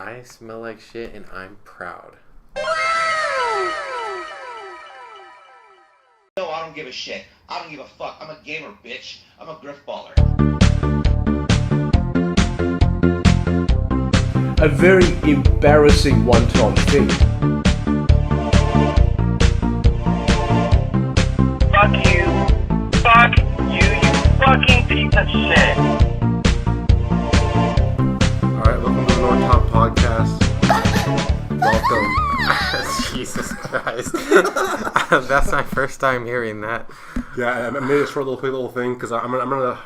I smell like shit and I'm proud. No, I don't give a shit. I don't give a fuck. I'm a gamer, bitch. I'm a Grifballer. A very embarrassing one-time thing. Fuck you. Fuck you, you fucking piece of shit. Alright, welcome to the Nortah Podcast. Welcome. Jesus Christ. That's my first time hearing that. Yeah, I made a short little thing because I'm not gonna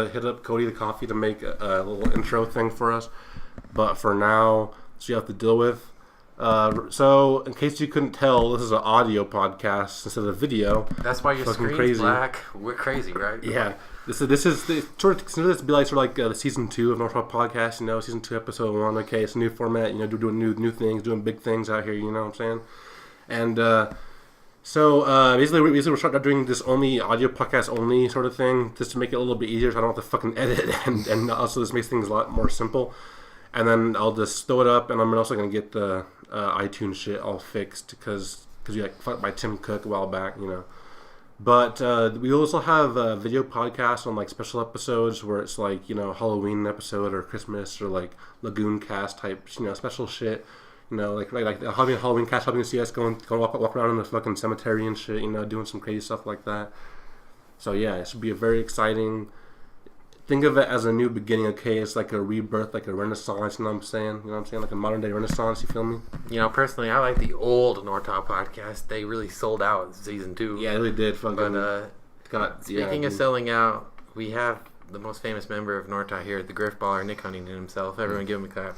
hit up Cody the Coffee to make a little intro thing for us. But for now, so you have to deal with. So, in case you couldn't tell, this is an audio podcast instead of video. That's why your screen's crazy. black. We're crazy, right? Yeah. This is consider this to be like the season 2 of Nortah Podcast. You know, season 2, episode 1. Okay, it's a new format. You know, doing new things, doing big things out here. You know what I'm saying? And so basically we're starting doing this only audio podcast only sort of thing, just to make it a little bit easier, so I don't have to fucking edit, and also this makes things a lot more simple. And then I'll just throw it up, and I'm also gonna get the iTunes shit all fixed because you got fucked by Tim Cook a while back, you know. But we also have video podcasts on like special episodes where it's like, you know, Halloween episode or Christmas or like Lagoon cast type, you know, special shit. You know, like Halloween cast, helping to see us going walk around in the fucking cemetery and shit. You know, doing some crazy stuff like that. So yeah, it should be a very exciting. Think of it as a new beginning, okay? It's like a rebirth, like a renaissance, you know what I'm saying? You know what I'm saying? Like a modern day renaissance, you feel me? You know, personally, I like the old Nortah Podcast. They really sold out in season 2. Yeah, they really did. Fucking, but speaking of selling out, we have the most famous member of Nortah here, the Grifballer, Nick Huntington himself. Everyone give him a clap.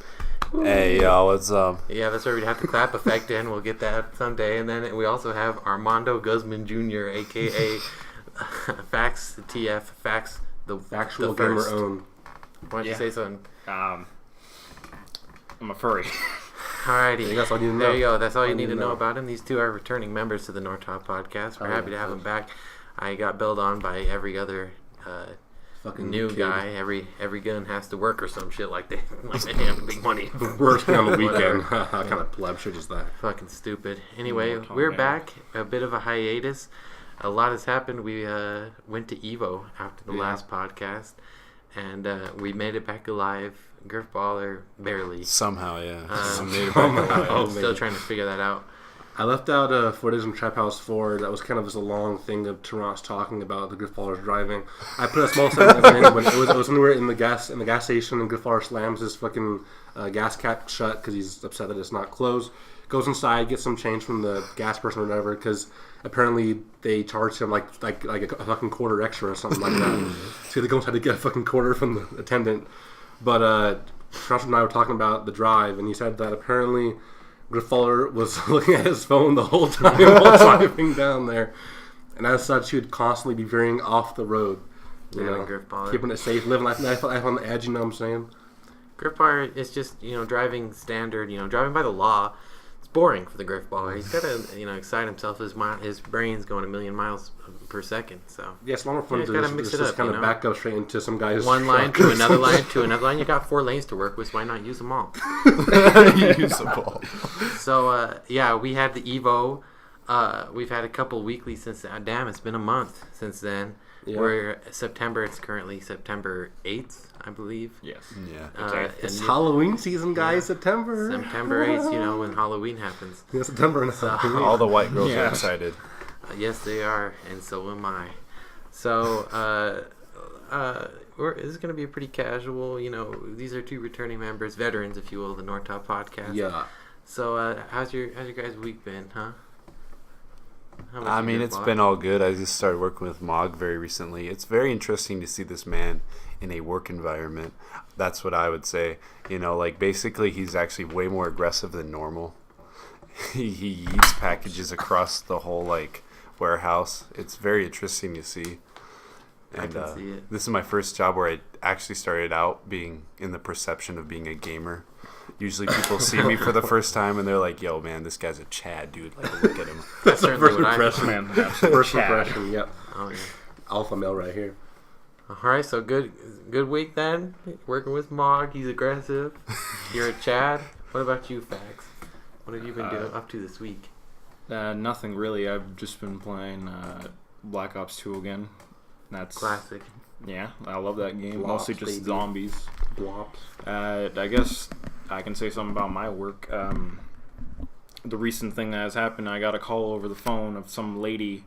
Hey, y'all, what's up? Yeah, that's where we'd have to clap effect in. We'll get that someday. And then we also have Armando Guzman Jr., a.k.a. FaxTF, Fax... The actual gamer own. Why don't you say something? I'm a furry. Alrighty. That's all you need to know. There you go. That's all you need to know about him. These two are returning members to the Nortah Podcast. We're happy to have them back. I got bailed on by every other fucking new kid. Guy. Every gun has to work or some shit like they have big money. Working on the weekend. Kind of pleb shit is that. Fucking stupid. Anyway, we're back. A bit of a hiatus. A lot has happened. We went to Evo after the last podcast, and we made it back alive. Grifballer barely. Somehow, yeah. I'm still trying to figure that out. I left out footage from Trap House 4. That was kind of just a long thing of Terrence talking about the Grifballers driving. I put a small segment in when it was when we were in the gas station, and Grifballer slams his fucking gas cap shut because he's upset that it's not closed. Goes inside, gets some change from the gas person or whatever, because apparently they charged him like a fucking quarter extra or something like that. So they go inside to get a fucking quarter from the attendant. But Josh and I were talking about the drive, and he said that apparently Grifballer was looking at his phone the whole time while driving down there, and as such, he would constantly be veering off the road. You know, Grifballer. Keeping it safe, living life on the edge. You know what I'm saying? Grifballer is just driving standard. Driving by the law. Boring for the Grifballer. He's got to, excite himself. His brain's going 1,000,000 miles per second. So yeah, it's a lot more fun to just kind of back up straight into some guy's one line to another line to another line. You got 4 lanes to work with. Why not use them all? Use them all. So we had the Evo. We've had a couple weekly since. Damn, it's been a month since then. Yeah. We're September. It's currently September 8th, I believe. Yes. Yeah. It's Halloween season, guys. September 8th. When Halloween happens. Yeah, September and Halloween. All the white girls are excited. Yes, they are, and so am I. So, this is going to be a pretty casual. These are 2 returning members, veterans, if you will, of the Nortah Podcast. Yeah. So, how's your guys' week been, huh? I mean, it's been all good. I just started working with Mog very recently. It's very interesting to see this man in a work environment. That's what I would say. Basically he's actually way more aggressive than normal. He eats packages across the whole, warehouse. It's very interesting to see. And I can see it. This is my first job where I actually started out being in the perception of being a gamer. Usually people see me for the first time and they're like, yo, man, this guy's a Chad, dude. Look at him. That's the first impression, man. First impression, yep. Oh, yeah. Alpha male right here. All right, so good week then. Working with Mog, he's aggressive. You're a Chad. What about you, Fax? What have you been doing up to this week? Nothing really. I've just been playing Black Ops 2 again. That's classic. Yeah, I love that game. Blops, Mostly just baby. zombies. Blops. I guess I can say something about my work. The recent thing that has happened, I got a call over the phone of some lady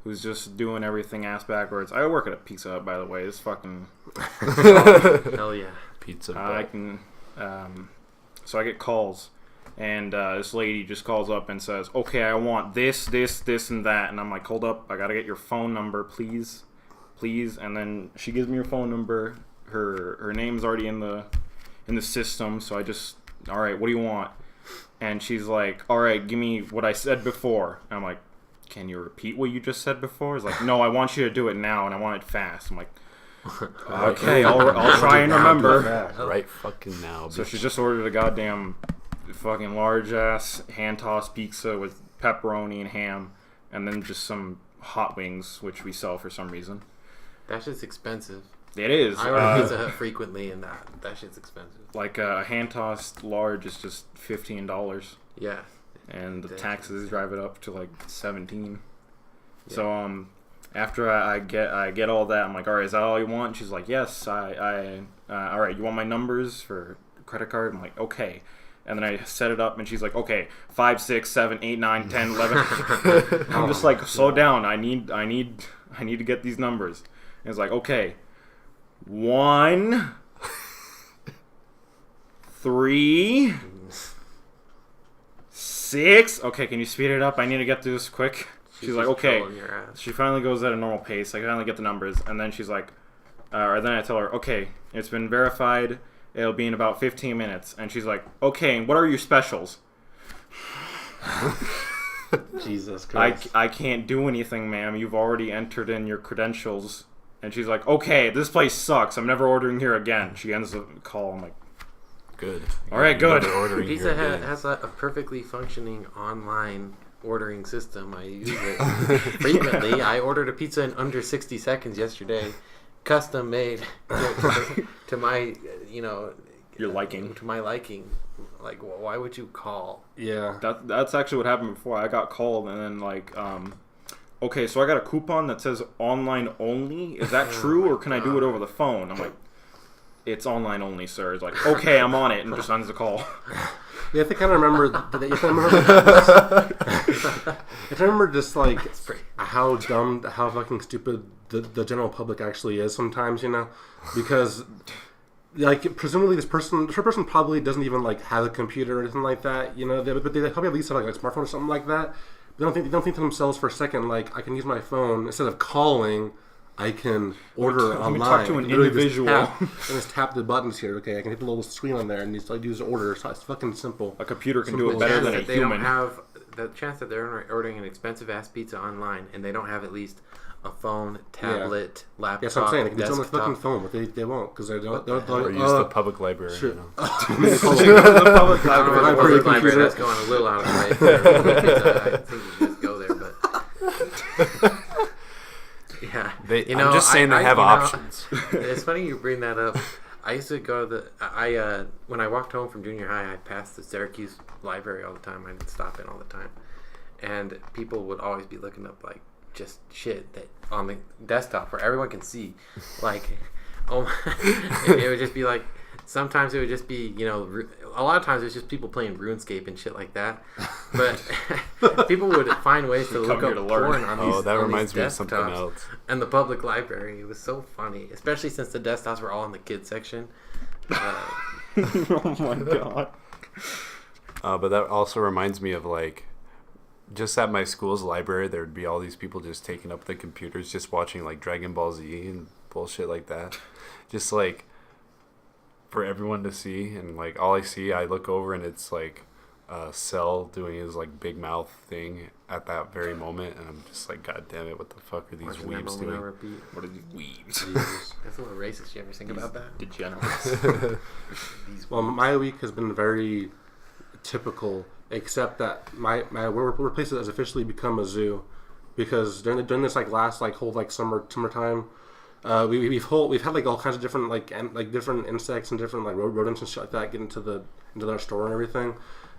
who's just doing everything ass backwards. I work at a Pizza Hut, by the way. It's fucking... Hell yeah. Pizza. I can... so I get calls, and this lady just calls up and says, okay, I want this, and that. And I'm like, hold up, I gotta get your phone number, please. And then she gives me her phone number. Her name's already in the system, so I just, all right, what do you want? And she's like, all right, give me what I said before. And I'm like, can you repeat what you just said before? It's like, no, I want you to do it now, and I want it fast. I'm like, okay, I'll try and remember. Right fucking now. So she just ordered a goddamn fucking large-ass hand-tossed pizza with pepperoni and ham, and then just some hot wings, which we sell for some reason. That shit's expensive. It is. I order Pizza Hut frequently, and that shit's expensive. Like a hand-tossed large is just $15. Yeah. And the taxes drive it up to like $17. Yeah. So after I get all that, I'm like, all right, is that all you want? And she's like, yes. All right, you want my numbers for credit card? I'm like, okay. And then I set it up, and she's like, okay, 5, 6, 7, 8, 9, 10, 11. I'm just like, slow down. I need to get these numbers. And it's like, okay, 1, 3, 6. Okay, can you speed it up? I need to get through this quick. She's like, okay. She finally goes at a normal pace. I finally get the numbers, and then she's like, or then I tell her, okay, it's been verified. It'll be in about 15 minutes. And she's like, okay, and what are your specials? Jesus Christ. I can't do anything, ma'am. You've already entered in your credentials. And she's like, okay, this place sucks. I'm never ordering here again. She ends the call. I'm like, good. All right, good. Ordering Pizza Hut has a perfectly functioning online ordering system. I use it frequently. I ordered a pizza in under 60 seconds yesterday. Custom made to my, your liking. To my liking. Like, why would you call? Yeah. That's actually what happened before. I got called, and then like, okay, so I got a coupon that says online only. Is that true, or can I do it over the phone? I'm like, it's online only, sir. It's like, okay, I'm on it, and just ends the call. You have to kind of remember. You have to remember just like how dumb, how fucking stupid the general public actually is sometimes, because like presumably this person probably doesn't even like have a computer or anything like that, but they probably at least have like a smartphone or something like that. They don't think to themselves for a second like, I can use my phone instead of calling. I can order online. Talk to an individual. And just tap the buttons here. Okay, I can hit the little screen on there and just like use order. So it's fucking simple. A computer can do it better than a they human. Don't have the chance that they're ordering an expensive ass pizza online and they don't have at least a phone, tablet, laptop. Yes, I'm saying they can do it on their fucking phone, but they won't because they don't. Or use the public library. Sure. The public library. That's going a little out of the way. I think you should just go there, but. Yeah, I'm just saying they have options. It's funny you bring that up. I used to go to when I walked home from junior high, I passed the Syracuse library all the time. I didn't stop in all the time, and people would always be looking up like just shit that on the desktop where everyone can see. Like, it would just be like. Sometimes it would just be, a lot of times it was just people playing RuneScape and shit like that. But people would find ways to look up porn on these. Oh, that reminds me of desktops. something else. And the public library, it was so funny, especially since the desktops were all in the kids section. Oh my god. But that also reminds me of like, just at my school's library, there would be all these people just taking up the computers, just watching like Dragon Ball Z and bullshit like that. Just like. For everyone to see, and like all I see, I look over and it's like Shel doing his like big mouth thing at that very moment, and I'm just like, God damn it, what the fuck are these weebs doing? What are these weebs? That's a little racist. You ever think about that? Degenerates. Well, my week has been very typical, except that my workplace has officially become a zoo, because during this like last like whole like summertime. We've had like all kinds of different different insects and different like rodents and shit like that get into our store and everything.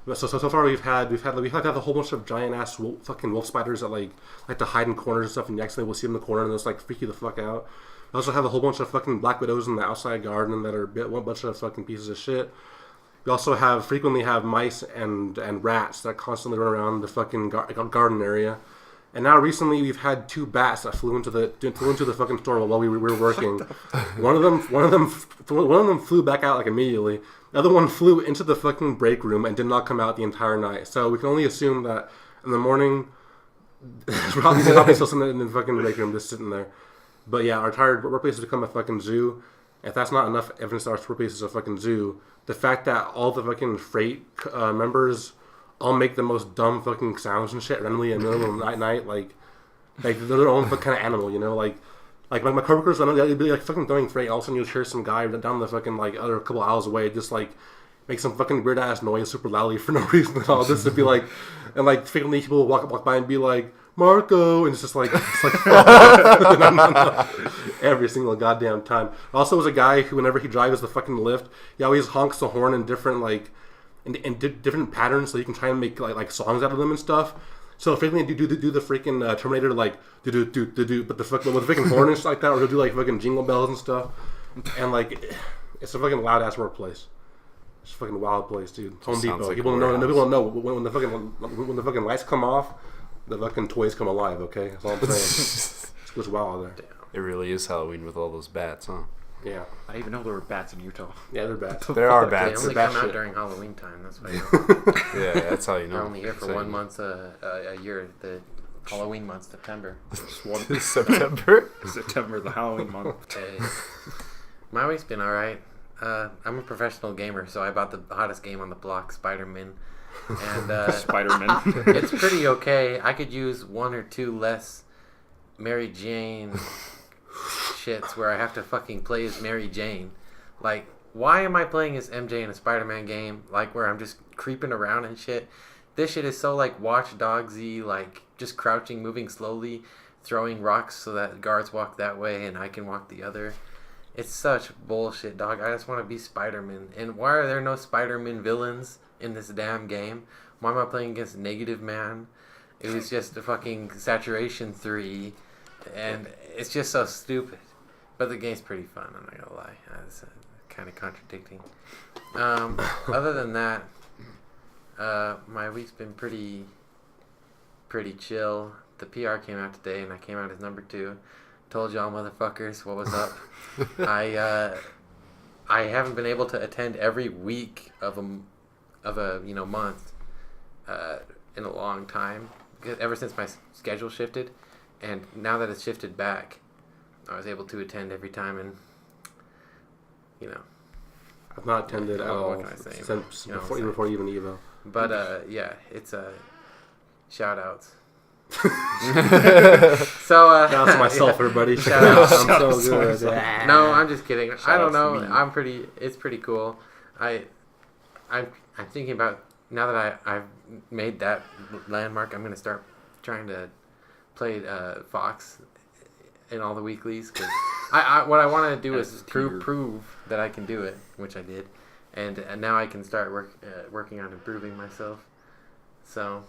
But so far we've had a whole bunch of giant ass fucking wolf spiders that like to hide in corners and stuff, and you accidentally will see them in the corner and those like freak you the fuck out. We also have a whole bunch of fucking black widows in the outside garden that are one bunch of fucking pieces of shit. We also frequently have mice and rats that constantly run around the fucking garden area. And now recently we've had 2 bats that flew into the fucking store while we were working. One of them flew back out like immediately. The other one flew into the fucking break room and did not come out the entire night. So we can only assume that in the morning there's probably still something in the fucking break room just sitting there. But yeah, our entire workplace has become a fucking zoo. If that's not enough evidence that our workplace is a fucking zoo, the fact that all the fucking freight members all make the most dumb fucking sounds and shit randomly in the middle of the night, like they're their own kind of animal, you know, like my coworkers, they'd be like fucking throwing freight, and all of a sudden you'd hear some guy down the fucking like other couple aisles away just like make some fucking weird ass noise super loudly for no reason at all. This would be like, and like frequently people would walk by and be like, Marco, and it's just like every single goddamn time. Also, was a guy who whenever he drives the fucking lift, he always honks the horn in different like. In different patterns, so you can try and make like songs out of them and stuff. So frequently do the freaking Terminator like do, but with the freaking horn and shit like that, or he'll do like fucking jingle bells and stuff. And like, it's a fucking loud ass workplace. It's a fucking wild place, dude. Home Depot. Like people don't know when the fucking lights come off, the fucking toys come alive. Okay, that's all I'm saying. It goes wild out there. It really is Halloween with all those bats, huh? Yeah. I didn't even know there were bats in Utah. Yeah, they're bats. There are bats. They only come out during Halloween time. That's why. Yeah, that's how you know. They're only here for 1 month a year. The Halloween month, September. September, the Halloween month. My week's been all right. I'm a professional gamer, so I bought the hottest game on the block, Spider-Man. And Spider-Man. It's pretty okay. I could use 1 or 2 less Mary Jane shits where I have to fucking play as Mary Jane. Like, why am I playing as MJ in a Spider-Man game? Like, where I'm just creeping around and shit. This shit is so, like, Watch Dogs-y, like, just crouching, moving slowly, throwing rocks so that guards walk that way and I can walk the other. It's such bullshit, dog. I just want to be Spider-Man. And why are there no Spider-Man villains in this damn game? Why am I playing against Negative Man? It was just a fucking Saturation 3. And it's just so stupid. But the game's pretty fun, I'm not gonna lie. It's kind of contradicting. Other than that, my week's been pretty chill. The PR came out today, and I came out as number 2. Told y'all motherfuckers what was up. I haven't been able to attend every week of a month in a long time, ever since my schedule shifted. And now that it's shifted back, I was able to attend every time, and I've not attended at all since before even Evo. But yeah, it's shout outs. So shout out to myself, everybody. Shout out. I'm so good. No, I'm just kidding. I don't know. Me. It's pretty cool. I'm thinking about now that I've made that landmark. I'm gonna start trying to play Fox in all the weeklies, because what I want to do is prove that I can do it, which I did, and now I can start working on improving myself. So,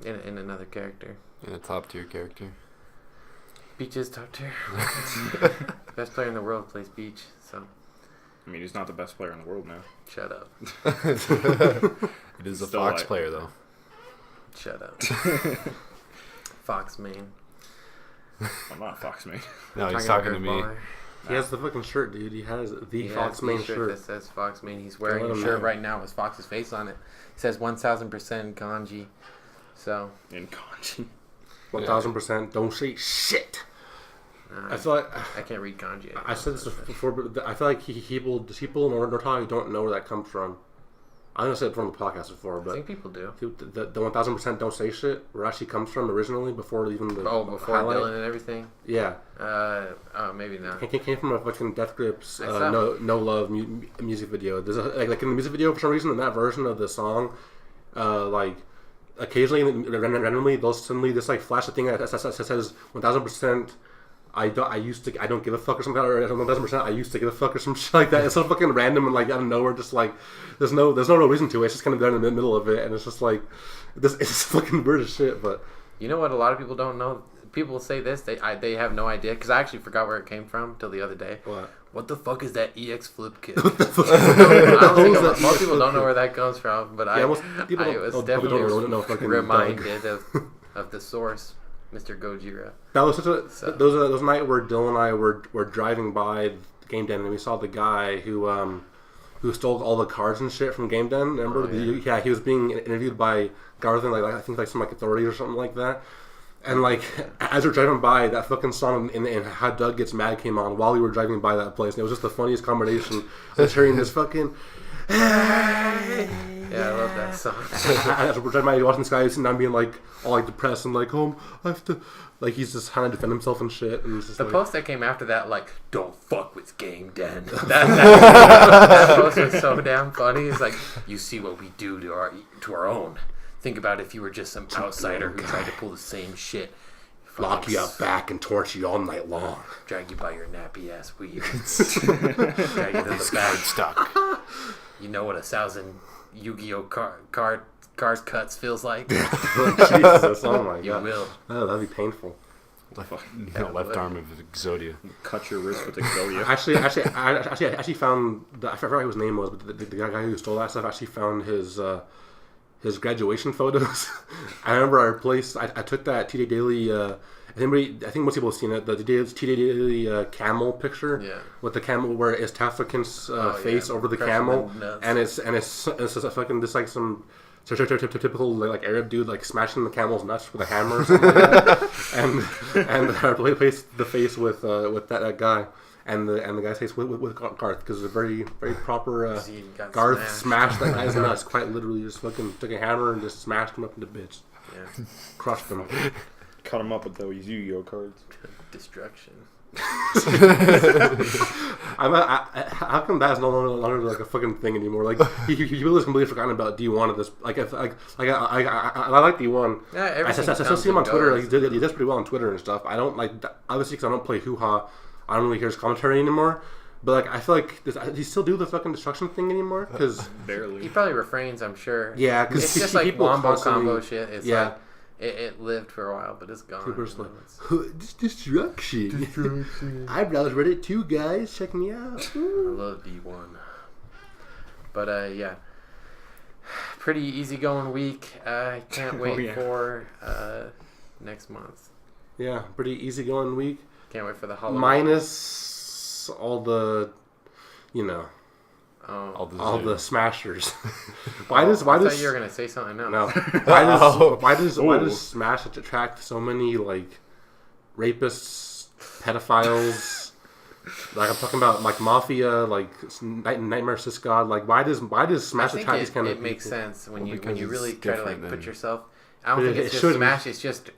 in another character, in a top tier character. Beach is top tier. Best player in the world plays Beach. So, I mean, he's not the best player in the world now. Shut up. It is a Fox player though. Shut up. Fox main. I'm not Fox main. No, he's talking to me. He has the fucking shirt, dude. He has the Fox main shirt that says Fox main. He's wearing a shirt right now with Fox's face on it. It says 1000% kanji. So in kanji. 1000%. Don't say shit. I feel like I can't read kanji. I said this before, but I feel like people in Nortah don't know where that comes from. I think I said it from the podcast before, but I think people do. The 1000% don't say shit where it actually comes from originally before even the before highlight. Dylan and everything. Yeah. Maybe not. It came from a fucking Death Grips No Love music video. There's like in the music video for some reason in that version of the song, like occasionally randomly they'll suddenly just like flash a thing that says 1000%. I don't give a fuck or something, or I don't know, doesn't I used to give a fuck or some shit like that. It's so fucking random and like out of nowhere, just like there's no real reason to it. It's just kind of there in the middle of it, and it's just like it's fucking weird as shit. But you know what? A lot of people don't know. People say this, they have no idea, because I actually forgot where it came from till the other day. What the fuck is that EX flip kit? What the fuck? Most people don't know where that comes from, but I was definitely reminded of the source, Mr. Gojira. That was such those night where Dylan and I were driving by Game Den, and we saw the guy who stole all the cards and shit from Game Den. Remember? He was being interviewed by Garth and I think some authorities or something like that. And like as we're driving by, that fucking song in How Doug Gets Mad came on while we were driving by that place, and it was just the funniest combination of hearing this fucking. Hey! Yeah, I love that song. As we're driving by, watching this guy sitting down, being like all like depressed and like, I have to. Like he's just trying to defend himself and shit. And it's just the post that came after that, like, don't fuck with Game Den. That post was so damn funny. It's like, you see what we do to our own. Think about if you were just some outsider who tried to pull the same shit. Lock you out back and torture you all night long. Drag you by your nappy ass weeds. Drag you to the back. Stuck. You know what 1,000 Yu-Gi-Oh card cuts feels like? Jesus, oh my god. You will. Oh, that'd be painful. Left arm of Exodia. Cut your wrist with Exodia. I actually found I forgot what his name was, but the guy who stole that stuff actually found his graduation photos. I remember our place. I took that TJ Daily. I think most people have seen it. The TJ Daily camel picture with the camel where it's Tafakin's face over the camel, and it's just a fucking just like some typical like Arab dude like smashing the camel's nuts with a hammer or something like that. and I replaced the face with that guy. And the guy's face with Garth, because it's a very, very proper Garth smashed that guy's nuts, quite literally. Just fucking took a hammer and just smashed him up into bits. Yeah. Crushed him. Cut him up with those Yu-Gi-Oh cards. Destruction. How come that's no longer like a fucking thing anymore? Like he really completely forgotten about D1 at this. Like I like D1. Yeah, I still see him on Twitter. Like, he does pretty well on Twitter and stuff. I don't like obviously because I don't play hoo-ha. I don't really hear his commentary anymore, but like I feel like does he still do the fucking destruction thing anymore? Because barely. He probably refrains, I'm sure. Yeah, because it's just like wombo combo shit. It's like it lived for a while, but it's gone. People's like destruction. I've read it too, guys. Check me out. I love D1. But yeah, pretty easygoing week. I can't wait for next month. Yeah, pretty easygoing week. Can't wait for the holiday. Minus all the, all the smashers. Why does I thought you were gonna say something else. No. Why does Smash attract so many like rapists, pedophiles? Like I'm talking about like mafia, like Nightmare Sis God. Like why does Smash attract these kind of people? It makes sense when you really try to like put yourself. I don't think it's just Smash. It's just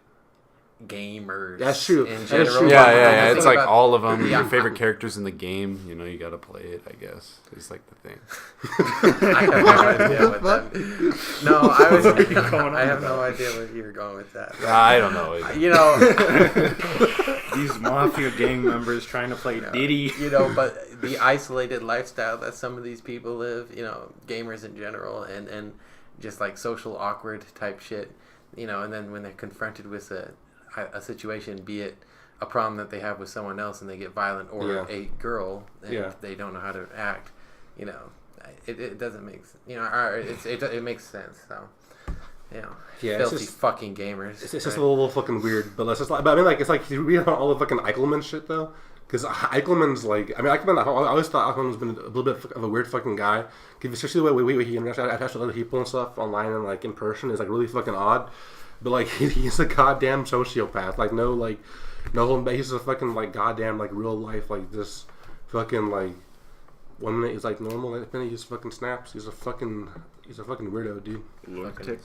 gamers. That's true. In general. Yeah. It's like all of them. Your favorite characters in the game. You gotta play it. I guess it's like the thing. I have no idea what that. No, I have no idea where you're going with that. I don't know. These mafia gang members trying to play Diddy. But the isolated lifestyle that some of these people live. Gamers in general, and just like social awkward type shit. And then when they're confronted with a situation, be it a problem that they have with someone else and they get violent, or a girl and they don't know how to act, it doesn't make it makes sense. So filthy fucking gamers. It's just a little fucking weird, but it's just like, but I mean, like, it's like you read about all the fucking Eichelman shit though, because Eichelman's like, Eichelman, I always thought Eichelman's been a little bit of a weird fucking guy, especially the way he interacts with other people and stuff online and like in person is like really fucking odd. But like he's a goddamn sociopath. Like no he's a fucking like goddamn like real life like this fucking like 1 minute he's like normal, next minute he just fucking snaps. He's a fucking weirdo, dude.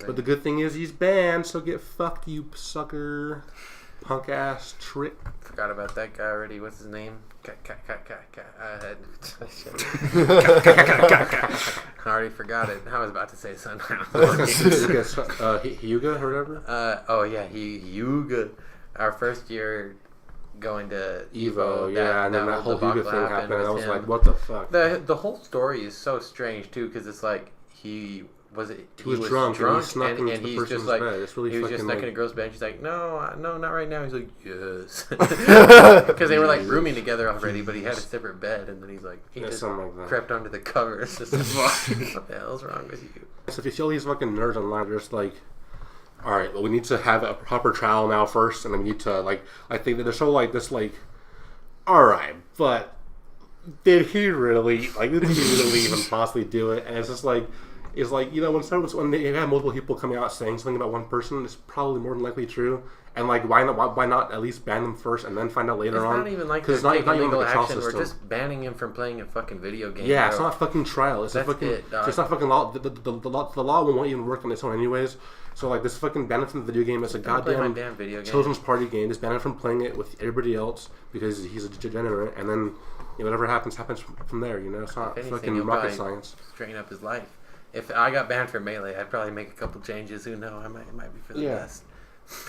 But the good thing is he's banned, so get fucked, you sucker, punk ass trick. Forgot about that guy already. What's his name? I already forgot it. I was about to say something. Hyuga or whatever. Hyuga, our first year going to Evo, and then that whole Evo thing happened, and I was like, what the fuck? The whole story is so strange, too, because it's like, he was drunk and he snuck into the person's bed. It's really he was just snuck in a girl's bed, and she's like, no, not right now. He's like, yes. Because they were like rooming together already, but he had a separate bed, and then he's like, he just crept under the covers. Just like, what the hell's wrong with you? So if you see all these fucking nerds online, they're just like, all right, well, we need to have a proper trial now first, and then we need to, like, I think that the show like this, like, all right, but did he really even possibly do it? And it's just like, when they have multiple people coming out saying something about one person, it's probably more than likely true. And like, why not at least ban them first and then find out later on? It's not even like it's not even legal action. We're just banning him from playing a fucking video game. Yeah, it's not a fucking trial. It's not fucking law. The law won't even work on its own anyways. So like, this fucking ban him from the video game. It's a goddamn video game. Children's party game. Just ban him from playing it with everybody else because he's a degenerate. And then whatever happens from there. It's not fucking rocket science. Straighten up his life. If I got banned from Melee, I'd probably make a couple changes. Who knows? It might be for the best.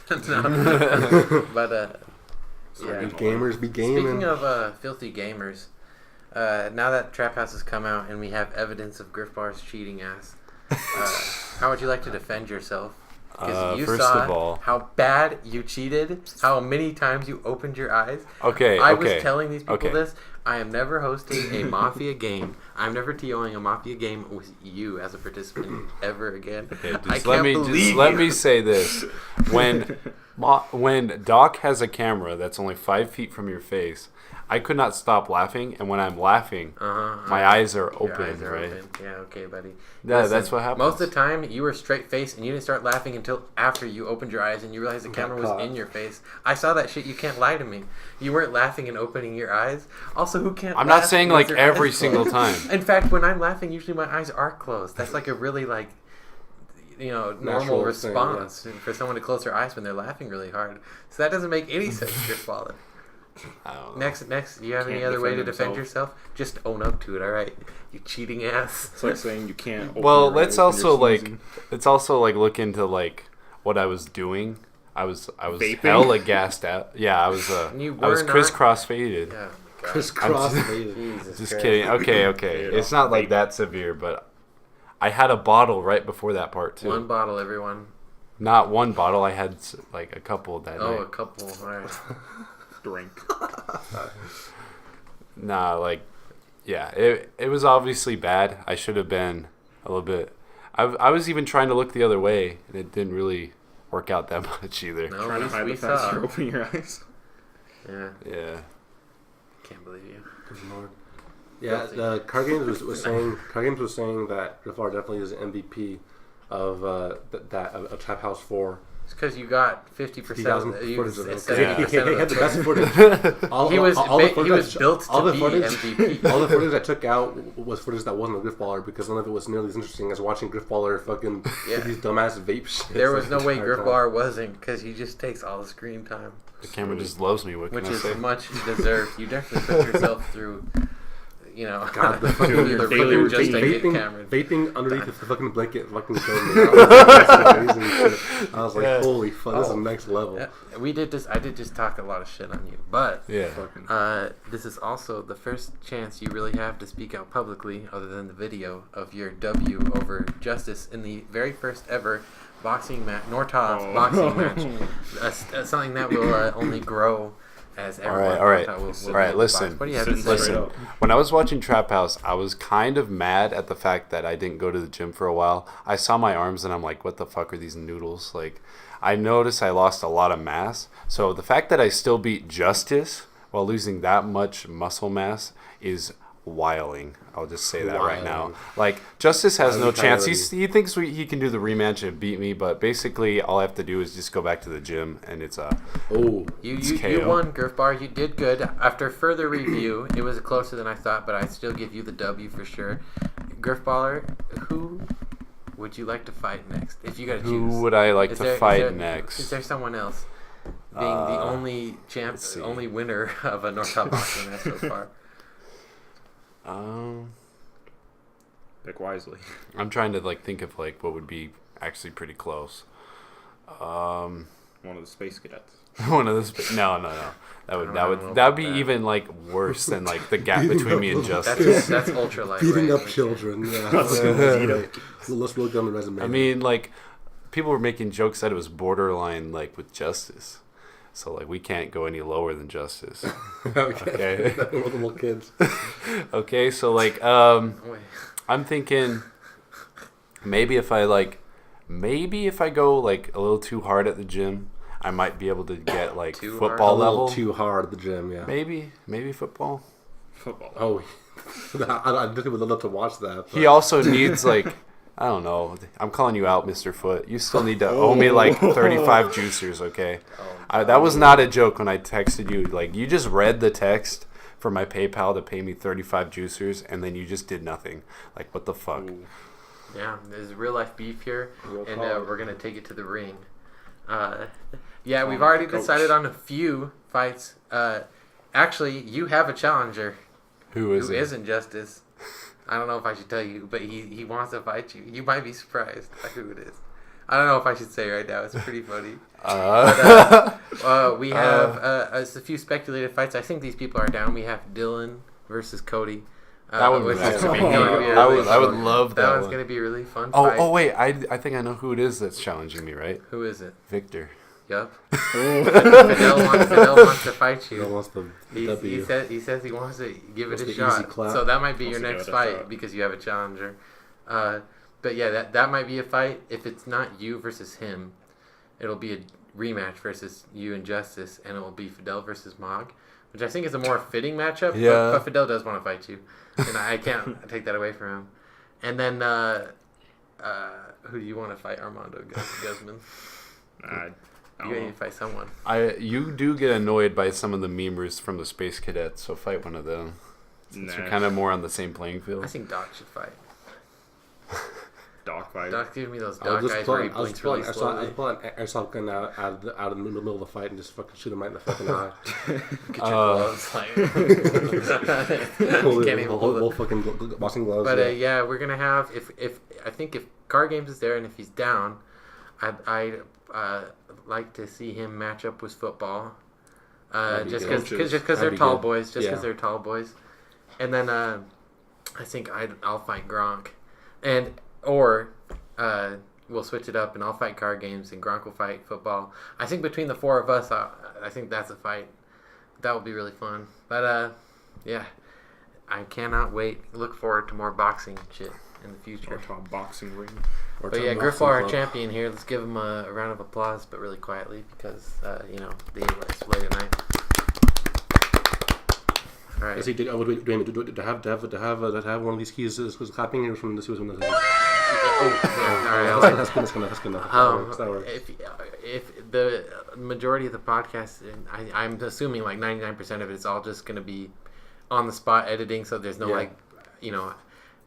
But gamers be gaming. Speaking of filthy gamers, now that Trap House has come out and we have evidence of Grifballer's cheating ass, how would you like to defend yourself? Because you saw how bad you cheated, how many times you opened your eyes. I was telling these people this. I am never hosting a Mafia game. I'm never TOing a Mafia game with you as a participant ever again. Let me say this. When Doc has a camera that's only 5 feet from your face, I could not stop laughing, and when I'm laughing, my eyes are open, right? Open. Yeah, okay, buddy. Yeah, that's what happens. Most of the time, you were straight faced, and you didn't start laughing until after you opened your eyes and you realized the camera was in your face. I saw that shit. You can't lie to me. You weren't laughing and opening your eyes. Also, who can't? I'm not saying like every single time. In fact, when I'm laughing, usually my eyes are closed. That's like a really like, normal response for someone to close their eyes when they're laughing really hard. So that doesn't make any sense, Grifballer. Next, do you have any other way to defend yourself? Just own up to it, all right? You cheating ass. It's like saying you can't. Let's also look into like what I was doing. I was vaping? hella gassed out. Yeah, I was crisscross faded. Yeah, crisscross faded. Just kidding. Okay. It's not like that severe, but I had a bottle right before that part too. One bottle, everyone. Not one bottle. I had like a couple that night. Oh, a couple. All right. Drink. It was obviously bad. I should have been a little bit. I was even trying to look the other way, and it didn't really work out that much either. No, trying to hide the fact you're opening your eyes. Yeah. Can't believe you. Good Lord. Yeah, the Card Games was saying that Grifballer definitely is an MVP of Trap House 4. It's because you got 50%. He had the best footage. He was built to be MVP. All the footage I took out was footage that wasn't a Grifballer because none of it was nearly as interesting as watching Grifballer fucking these dumbass vape shit. There was no way Grifballer wasn't because he just takes all the screen time. The camera just loves me. Which is much deserved. You definitely put yourself through. God, the fucking vaping underneath the fucking blanket fucking killed me. I was like, holy fuck, this is next level. I did just talk a lot of shit on you, but yeah. This is also the first chance you really have to speak out publicly, other than the video, of your W over Justice in the very first ever boxing match, Nortah boxing match. Something that will only grow. All right. Listen. What do you have to say? When I was watching Trap House, I was kind of mad at the fact that I didn't go to the gym for a while. I saw my arms and I'm like, what the fuck are these noodles? Like, I noticed I lost a lot of mass. So the fact that I still beat Justice while losing that much muscle mass is wiling. I'll just say that right now. Like, Justice has no chance. He thinks he can do the rematch and beat me, but basically all I have to do is just go back to the gym, and it's you won, Grifbar. You did good. After further review, it was closer than I thought, but I still give you the W for sure. Grifballer, who would you like to fight next? If you got to choose. Who would I like to fight next? Is there someone else being the only only winner of a Nortah boxing match so far? Pick wisely. I'm trying to think of what would be actually pretty close. One of the space cadets. One of those. No. That would be even like worse than like the gap between me and Justice. That's ultra light. Beating up children. Yeah. Let's look on the resume. I mean, like, people were making jokes that it was borderline like with Justice. So like we can't go any lower than Justice. Okay. Little kids. Okay, so like I'm thinking maybe if I go like a little too hard at the gym, I might be able to get like football level. Too hard at the gym, yeah. Maybe football. Oh, I just would love to watch that. But. He also needs like I don't know. I'm calling you out, Mr. Foot. You still need to owe me like 35 juicers, okay? That was not a joke when I texted you. Like, you just read the text for my PayPal to pay me 35 juicers, and then you just did nothing. Like, what the fuck? Ooh. Yeah, there's real life beef here, and we're going to take it to the ring. We've already decided on a few fights. Actually, you have a challenger. Who isn't Justice. I don't know if I should tell you, but he wants to fight you. You might be surprised by who it is. I don't know if I should say right now. It's pretty funny. We have a few speculated fights. I think these people are down. We have Dylan versus Cody. That would be nice. I would love that. That one's going to be a really fun fight. Oh, wait. I think I know who it is that's challenging me, right? Who is it? Victor. Yep. Fidel wants to fight you. He says he wants to give it a shot. So that might be your next fight because you have a challenger. But yeah, that might be a fight. If it's not you versus him, it'll be a rematch versus you and Justice, and it will be Fidel versus Mog, which I think is a more fitting matchup. Yeah. But Fidel does want to fight you, and I can't take that away from him. And then who do you want to fight? Armando Guzman. You need to fight someone. You do get annoyed by some of the memers from the Space Cadets, so fight one of them. Since you're kind of more on the same playing field. I think Doc should fight. Doc fight. Doc, give me those Doc eyes where he blinks really slowly. I was pulling airsoft gun out of the middle of the fight and just fucking shoot him right in the fucking eye. Get your gloves. Can't even hold it. Fucking boxing gloves. But we're gonna have if Card Games is there and if he's down, I'd like to see him match up with football. Just because they're tall boys. Just because they're tall boys. And then I think I'll fight Gronk, or we'll switch it up and I'll fight Card Games and Gronk will fight football. I think between the four of us, I think that's a fight. That would be really fun. But I cannot wait. Look forward to more boxing shit in the future. Nortah boxing ring. But yeah, Grifballer, our champion here. Let's give him a round of applause, but really quietly because it's late at night. All right. Do have one of these keys is clapping here from the season? That's good enough. If the majority of the podcast, and I'm assuming like 99% of it is all just going to be on the spot editing, so there's no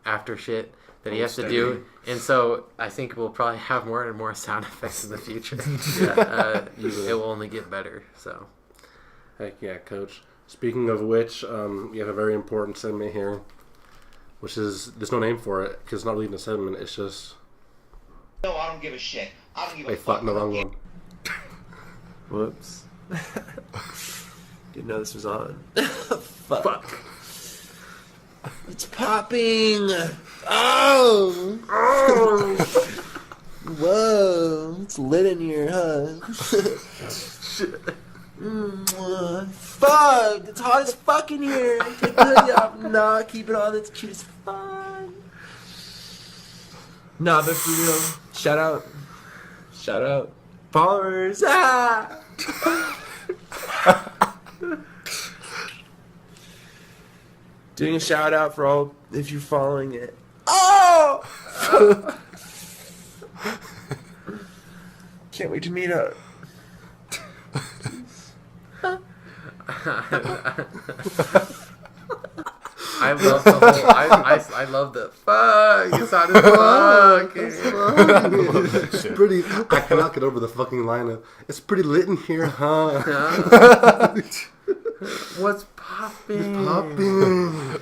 after shit that he has to do, and so I think we'll probably have more and more sound effects in the future. It will only get better. So, heck yeah, Coach. Speaking of which, we have a very important segment here, which is there's no name for it because it's not really a segment. It's just. No, I don't give a shit. I don't give a fuck. Fuck, the wrong one. Whoops. Didn't know this was on. Fuck. It's popping. Oh. Whoa. It's lit in here, huh? Shit. Fuck. It's hot as fuck in here. Take the hoodie off. Nah, keep it on. It's cute as fuck. Nah, but for real. Shout out. Followers. Ah. Doing a shout out for all if you're following it. Oh! Can't wait to meet up. I love the whole. I love the fuck. It's hot as fuck. It's pretty. I cannot get over the fucking line of. It's pretty lit in here, huh? What's popping? So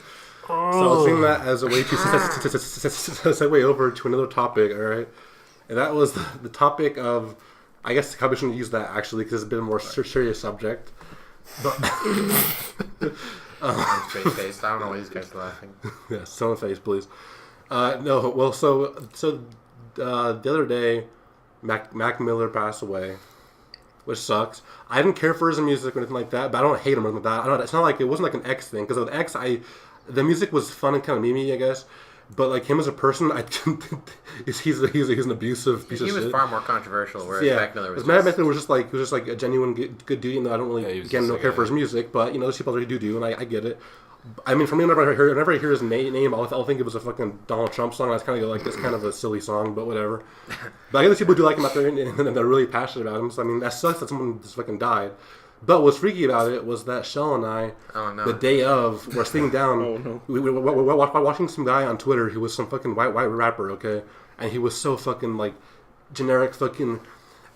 I'll sing that as a way to segue over to another topic. All right, and that was the topic of I guess I probably shouldn't use that actually because it's a bit more serious subject. But straight face. I don't know why these guys are laughing. Yeah, still in the face, please. No, well, so the other day, Mac Miller passed away, which sucks. I didn't care for his music or anything like that, but I don't hate him or anything like that. I don't. It's not like it wasn't like an X thing because with X, the music was fun and kind of memey, I guess. But like him as a person, I didn't think he's an abusive piece of shit. He was far more controversial, whereas Mac Miller was. Mac Miller was just like a genuine good dude. Even though I don't really don't care for his music, but those people really do, and I get it. I mean, for me, whenever I hear his name, I'll think it was a fucking Donald Trump song. I was kind of like, this kind of a silly song, but whatever. But I guess people do like him out there, and they're really passionate about him. So I mean, that sucks that someone just fucking died. But what's freaky about it was that Shel and I, the day of, were sitting down. We were watching some guy on Twitter who was some fucking white rapper, okay? And he was so fucking, like, generic fucking...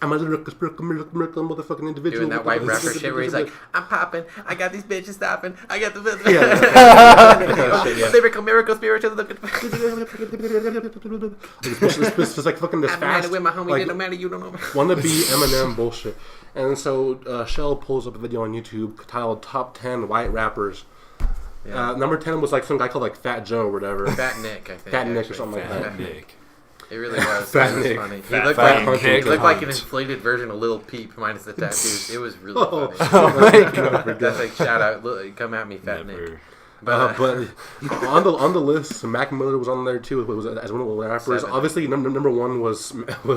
I'm a little motherfucking individual. Doing that white rapper shit where he's like, I'm popping, I got these bitches stopping, I got the... Miracle, spiritual... It's just like fucking this fast... I'm with my homie, it don't matter, you don't know. Wanna be Eminem bullshit. And so Shel pulls up a video on YouTube titled Top 10 White Rappers. Yeah. Number 10 was like some guy called like Fat Joe or whatever. Fat Nick, I think. Fat Nick or something like that. Fat Nick. It really was. Fat Nick. Funny. He looked like an inflated version of Lil Peep minus the tattoos. It was really funny. Oh my God. That's like shout out. Look, come at me, Fat Nick. But on the list, Mac Miller was on there too. Was as one of the rappers. 7. Obviously, number one was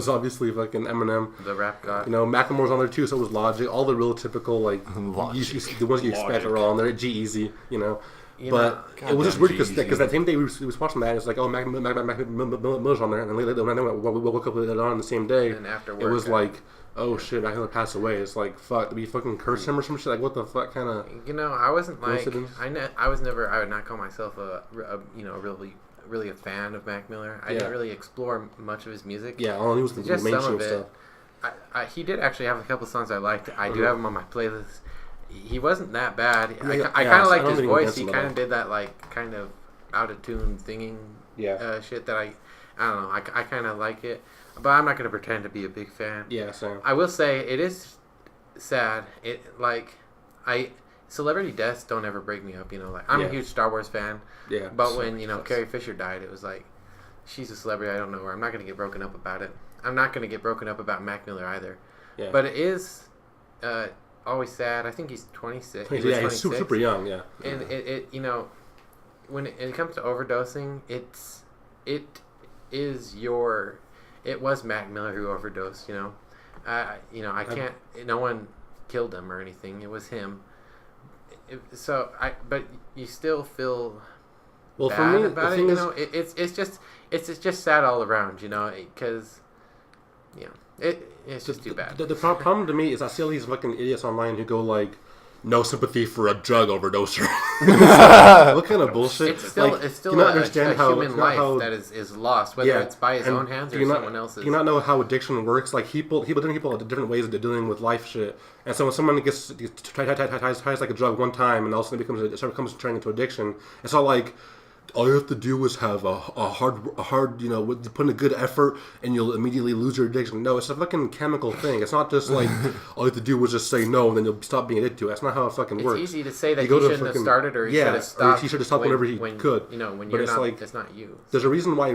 obviously fucking Eminem, the rap god. Macklemore was on there too. So it was Logic. All the real typical like the ones you expect are all on there. G-Eazy, But it was just weird because that same day we was watching that, and it's like, oh, Mac Miller's on there, and then later when we woke up with it on the same day, and after work, it was like, oh shit, Mac Miller passed away. It's like, fuck, did we fucking curse him or some shit? Like, what the fuck kind of? I wasn't like, I was never, I would not call myself really a fan of Mac Miller. I didn't really explore much of his music. Yeah, all he was the mainstream stuff. He did actually have a couple songs I liked. I do have him on my playlist. He wasn't that bad. I kind of liked his voice. He kind of did that like kind of out of tune singing shit that I don't know. I kind of like it, but I'm not going to pretend to be a big fan. Yeah, same. I will say it is sad. Celebrity deaths don't ever break me up. I'm a huge Star Wars fan. Yeah. But when Carrie Fisher died, it was like, she's a celebrity. I don't know her. I'm not going to get broken up about it. I'm not going to get broken up about Mac Miller either. Yeah. But it is. Always sad. I think he's 26. He's super young. Yeah. And it when it comes to overdosing, it was Mac Miller who overdosed. I can't. No one killed him or anything. It was him. But you still feel. Well, bad for me, about the thing it. It's just sad all around. Because. It's just too bad. The problem to me is I see all these fucking idiots online who go like, no sympathy for a drug overdoser. What kind of bullshit? It's still a human life that is lost, whether it's by his own hands or someone else's. Do you not know how addiction works? Like different people have different ways of dealing with life shit. And so when someone tries like a drug one time and all of a sudden it becomes turning into addiction, it's not like, all you have to do is have a hard, put in a good effort, and you'll immediately lose your addiction. No, it's a fucking chemical thing. It's not just like all you have to do was just say no, and then you'll stop being addicted to it. That's not how it fucking works. It's easy to say that he shouldn't have started, or he should have stopped. Or he should have stopped whenever he could. When you're not, it's not you. There's a reason why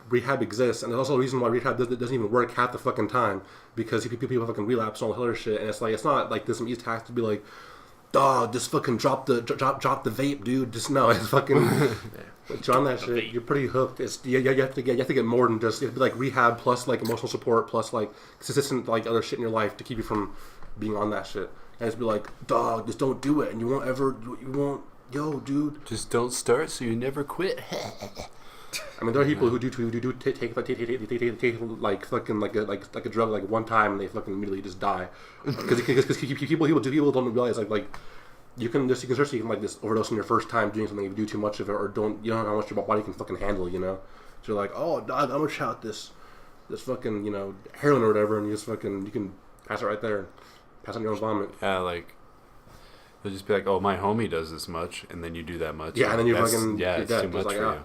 rehab exists, and there's also a reason why rehab doesn't even work half the fucking time, because people fucking relapse and all that other shit, and it's not like this easy task to be like, dog, just fucking drop the vape, dude. Just no, it's fucking. John, that shit, you're pretty hooked. You have to get more than just. You have to be like rehab plus like emotional support plus like consistent like other shit in your life to keep you from being on that shit. And it's be like, dog, just don't do it, and you won't. Yo, dude, just don't start, so you never quit. I mean, there are people who do take like fucking like a drug like one time and they fucking immediately just die because people don't realize like. You can certainly like this overdose on your first time doing something if you do too much of it or you don't know how much your body can fucking handle, So you're like, oh, dog, I'm gonna shout this fucking, heroin or whatever, and you can pass it right there, pass on your own vomit. Yeah, like you'll just be like, oh, my homie does this much, and then you do that much. Yeah, and then you're fucking it's too much for you.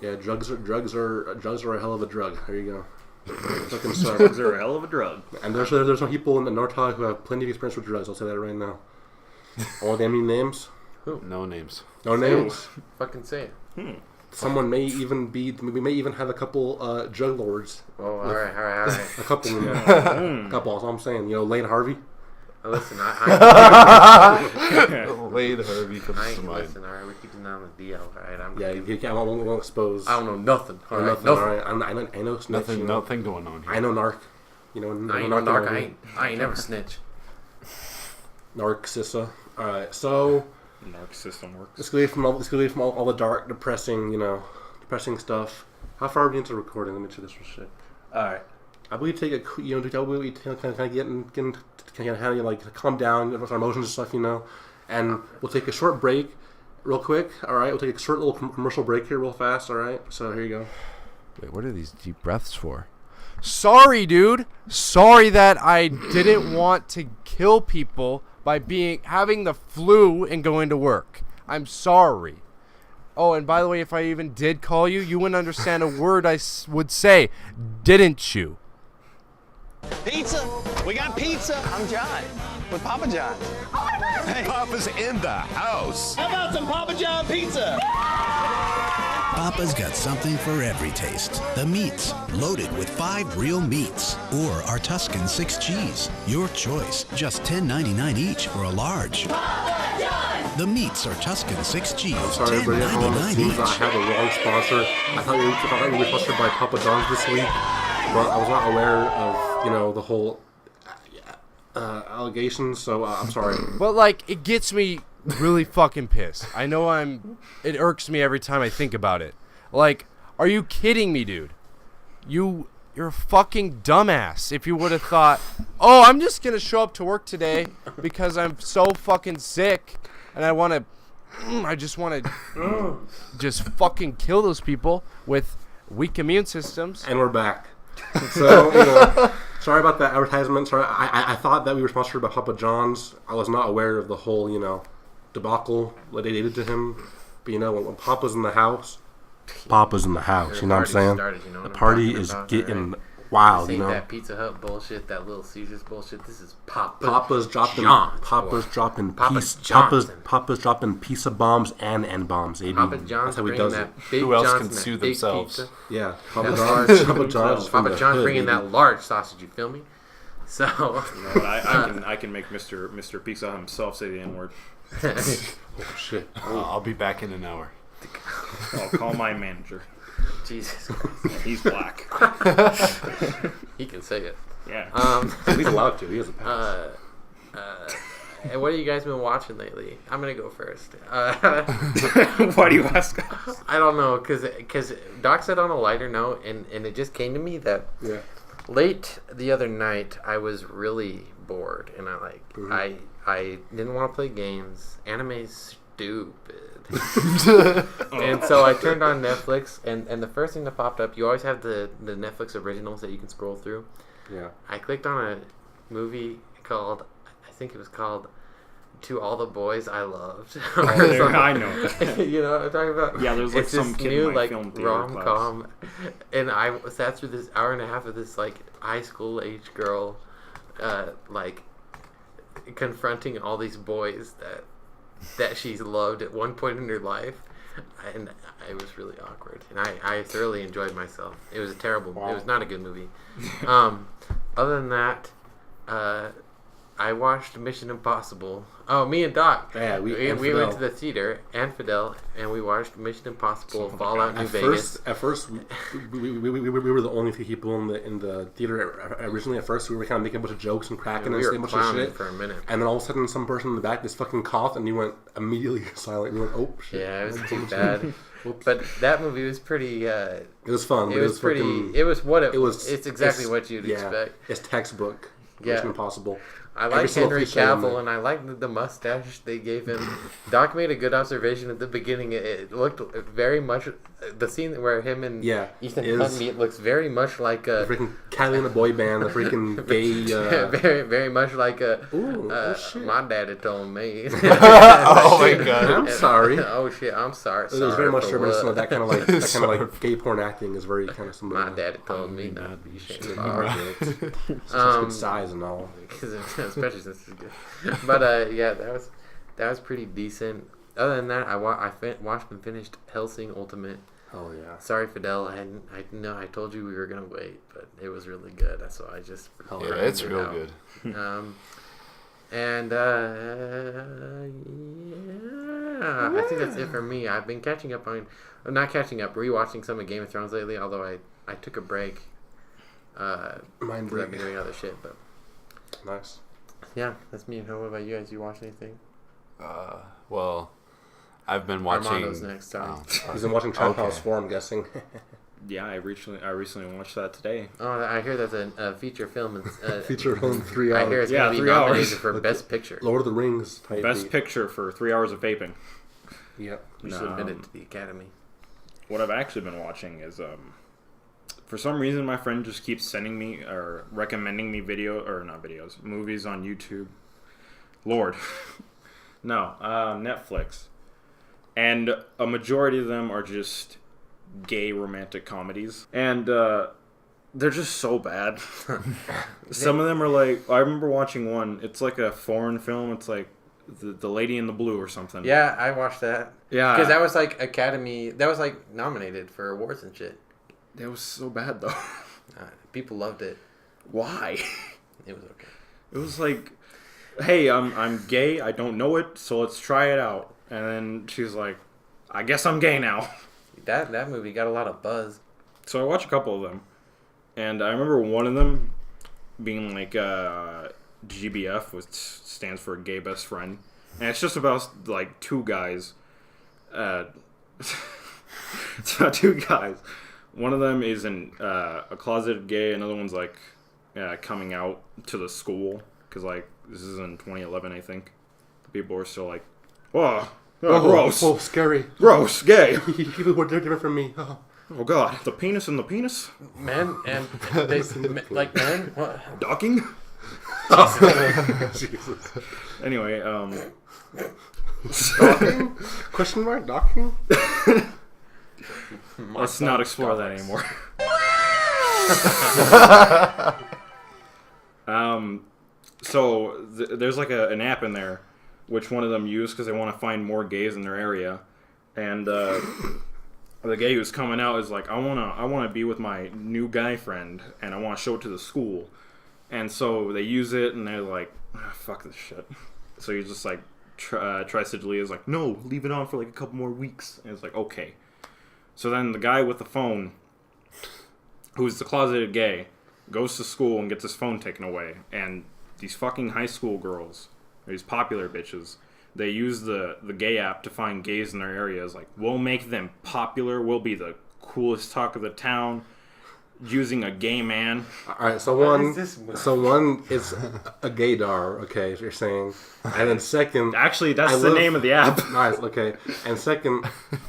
Yeah, drugs are a hell of a drug. There you go. Fucking suck. Drugs are a hell of a drug. And there's some people in the Nortah who have plenty of experience with drugs. I'll say that right now. I won't name any names. Who? No names. No names. Fucking say it. Someone may even be. We may even have a couple drug lords. Oh, all right. A couple. A couple. That's all I'm saying. Lane Harvey. Listen, Lane Harvey comes to mind. Listen, all right, we're keeping that on the DL, all right? I won't expose. I don't know nothing. All right, nothing. All right. I know snitch. Nothing going on here. I know narc. I ain't no narc. I ain't never snitch. Narcissa. All right, so Narc system works. let's go away from all the dark, depressing stuff. How far are we into recording? Let me check this for shit. All right. I believe take a kind of like calm down with our emotions and stuff, and we'll take a short break, real quick. All right, we'll take a short little commercial break here, real fast. All right, so here you go. Wait, what are these deep breaths for? Sorry, dude. Sorry that I didn't want to kill people by having the flu and going to work. I'm sorry. Oh, and by the way, if I even did call you, you wouldn't understand a word I would say, didn't you? Pizza! We got pizza! I'm John, with Papa John. Oh my God! Hey. Papa's in the house. How about some Papa John pizza? Papa's got something for every taste. The meats, loaded with 5 real meats. Or our Tuscan 6 cheese. Your choice, just $10.99 each for a large. Papa John! The meats are Tuscan 6 cheese, Sorry, everybody. $10.99 each. I have a wrong sponsor. I thought we were sponsored by Papa John's this week, but I was not aware of the whole allegations. So I'm sorry. But it gets me really fucking pissed. I know it irks me every time I think about it. Are you kidding me, dude? You're a fucking dumbass if you would have thought, oh, I'm just going to show up to work today because I'm so fucking sick and I just want to just fucking kill those people with weak immune systems. And we're back. So, sorry about that advertisement. Sorry, I thought that we were sponsored by Papa John's. I was not aware of the whole, debacle that they did to him. But, when Papa's in the house, Papa's in the house. You know what I'm saying? The party is getting wild. This ain't that Pizza Hut bullshit, that Little Caesars bullshit. This is Papa's dropping pizza bombs and N-bombs. Papa John's bringing that big Who else Johnson, can sue big themselves? Pizza. Yeah, Papa John's bringing that large sausage. You feel me? So I can make Mr. Pizza himself say the N-word. Oh shit! I'll be back in an hour. I'll call my manager. Jesus Christ. He's black. He can say it. Yeah. He's allowed to. He has a pass. And what have you guys been watching lately? I'm gonna go first. Why do you ask? I don't know, because Doc said on a lighter note, and it just came to me that late the other night I was really bored, and I didn't want to play games. Anime's stupid. And so I turned on Netflix, and the first thing that popped up, you always have the Netflix originals that you can scroll through. Yeah. I clicked on a movie called, I think it was called To All the Boys I Loved. I know. You know what I'm talking about? Yeah, there's like it's some this kid new in my film theater rom-com, and I sat through this hour and a half of this high school age girl, confronting all these boys that she's loved at one point in her life, and it was really awkward, and I thoroughly enjoyed myself. It was it was not a good movie. Other than that, I watched Mission Impossible. Oh, me and Doc. Yeah, we went to the theater, and Fidel, and we watched Mission Impossible Fallout New Vegas. At first, we were the only few people in the theater originally. At first, we were kind of making a bunch of jokes and cracking and saying a bunch of shit for a minute. And then all of a sudden, some person in the back just fucking coughed, and you went immediately silent. You went, oh shit. Yeah, it was too bad. But that movie was pretty. It was fun. It was pretty. It was what it was. It's exactly what you'd expect. It's textbook. Yeah. Mission Impossible. I like Henry Cavill, and I like the mustache they gave him. Doc made a good observation at the beginning. It looked very much the scene where him and Ethan Hunt meet looks very much like a Kylie in a boy band, the freaking gay. Very, very much like my daddy told me. Oh my god! I'm sorry. Oh shit! I'm sorry. It was very much reminiscent of that kind of like gay porn acting is very kind of similar. My daddy told me not to be ashamed. It's good size and all. Especially since it's good. But yeah, that was pretty decent. Other than that, I watched and finished Hellsing Ultimate. Oh yeah. Sorry, Fidel. I told you we were gonna wait, but it was really good. So I just it's real good. And yeah, I think that's it for me. I've been rewatching some of Game of Thrones lately. Although I took a break. Because I've been doing other shit, but nice. Yeah, that's me. What about you guys? You watch anything? Well, I've been watching. Armando's next. He's been watching Trampouse 4, I'm guessing. Yeah, I recently watched that today. Oh, I hear that's a feature film. Feature film, 3 hours. I hear it's going to be nominated for Best Picture. Lord of the Rings type. Best Picture for 3 hours of vaping. Yep. We should admit it to the Academy. What I've actually been watching is, for some reason, my friend just keeps sending me or recommending me movies on YouTube. Lord. No, Netflix. And a majority of them are just gay romantic comedies. And they're just so bad. Some of them are like, I remember watching one, it's like a foreign film, it's like the Lady in the Blue or something. Yeah, I watched that. Yeah. Because that was like that was like nominated for awards and shit. That was so bad though. People loved it. Why? It was okay. It was like, hey, I'm gay, I don't know it, so let's try it out. And then she's like, I guess I'm gay now. That movie got a lot of buzz. So I watched a couple of them. And I remember one of them being like GBF, which stands for Gay Best Friend. And it's just about like two guys. It's about two guys. One of them is a closeted gay. Another one's like coming out to the school. Because like this is in 2011, I think. The people are still like, oh, gross. Oh, scary. Gross, gay. People were different from me. Oh god, the penis and the penis. Man, and they like man. What? Docking. Jesus. Anyway, docking? Question mark? Docking? Let's not explore that anymore. So there's like an app in there, which one of them used because they want to find more gays in their area, and the gay who's coming out is like, I wanna be with my new guy friend, and I want to show it to the school, and so they use it, and they're like, fuck this shit. So he's just like tries to delete. Is like, no, leave it on for like a couple more weeks, and it's like, okay. So then the guy with the phone, who's the closeted gay, goes to school and gets his phone taken away, and these fucking high school girls, these popular bitches, they use the gay app to find gays in their areas. Like, we'll make them popular. We'll be the coolest talk of the town. Using a gay man. All right, so one is a gaydar. Okay, you're saying, and then second, actually, that's the name of the app. Nice. Okay, and second,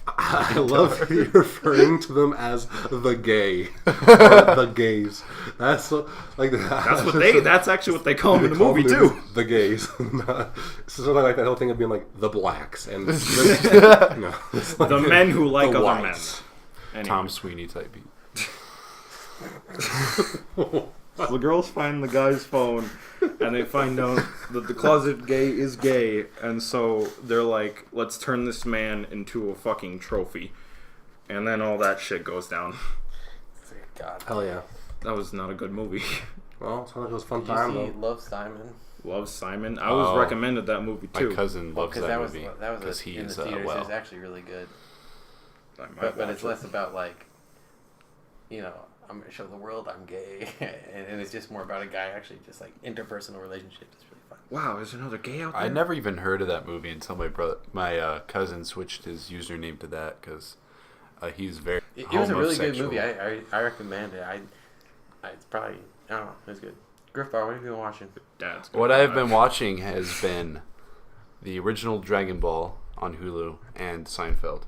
I love you referring to them as the gay, or the gays. That's so, like that's what they. That's actually what they call them in the movie too. The gays. It's sort of like that whole thing of being like the blacks and the men who like other whites. Men. Anyway. Tom Sweeney type beat. The girls find the guy's phone and they find out that the closet gay is gay, and so they're like, let's turn this man into a fucking trophy, and then all that shit goes down. God, hell yeah, that was not a good movie. Well, it sounds like it was a fun Did time you see though. Love, Simon? Love, Simon. I was recommended that movie too. My cousin loves that movie because he in is the theaters. well. It's actually really good. But it's less about like, I'm going to show the world I'm gay. and it's just more about a guy actually just like interpersonal relationships. It's really fun. Wow, there's another gay out there? I never even heard of that movie until my cousin switched his username to that because he's very It was a really good movie. I recommend it. It's probably, I don't know, it was good. Grifballer, what have you been watching? What I've been watching has been the original Dragon Ball on Hulu and Seinfeld.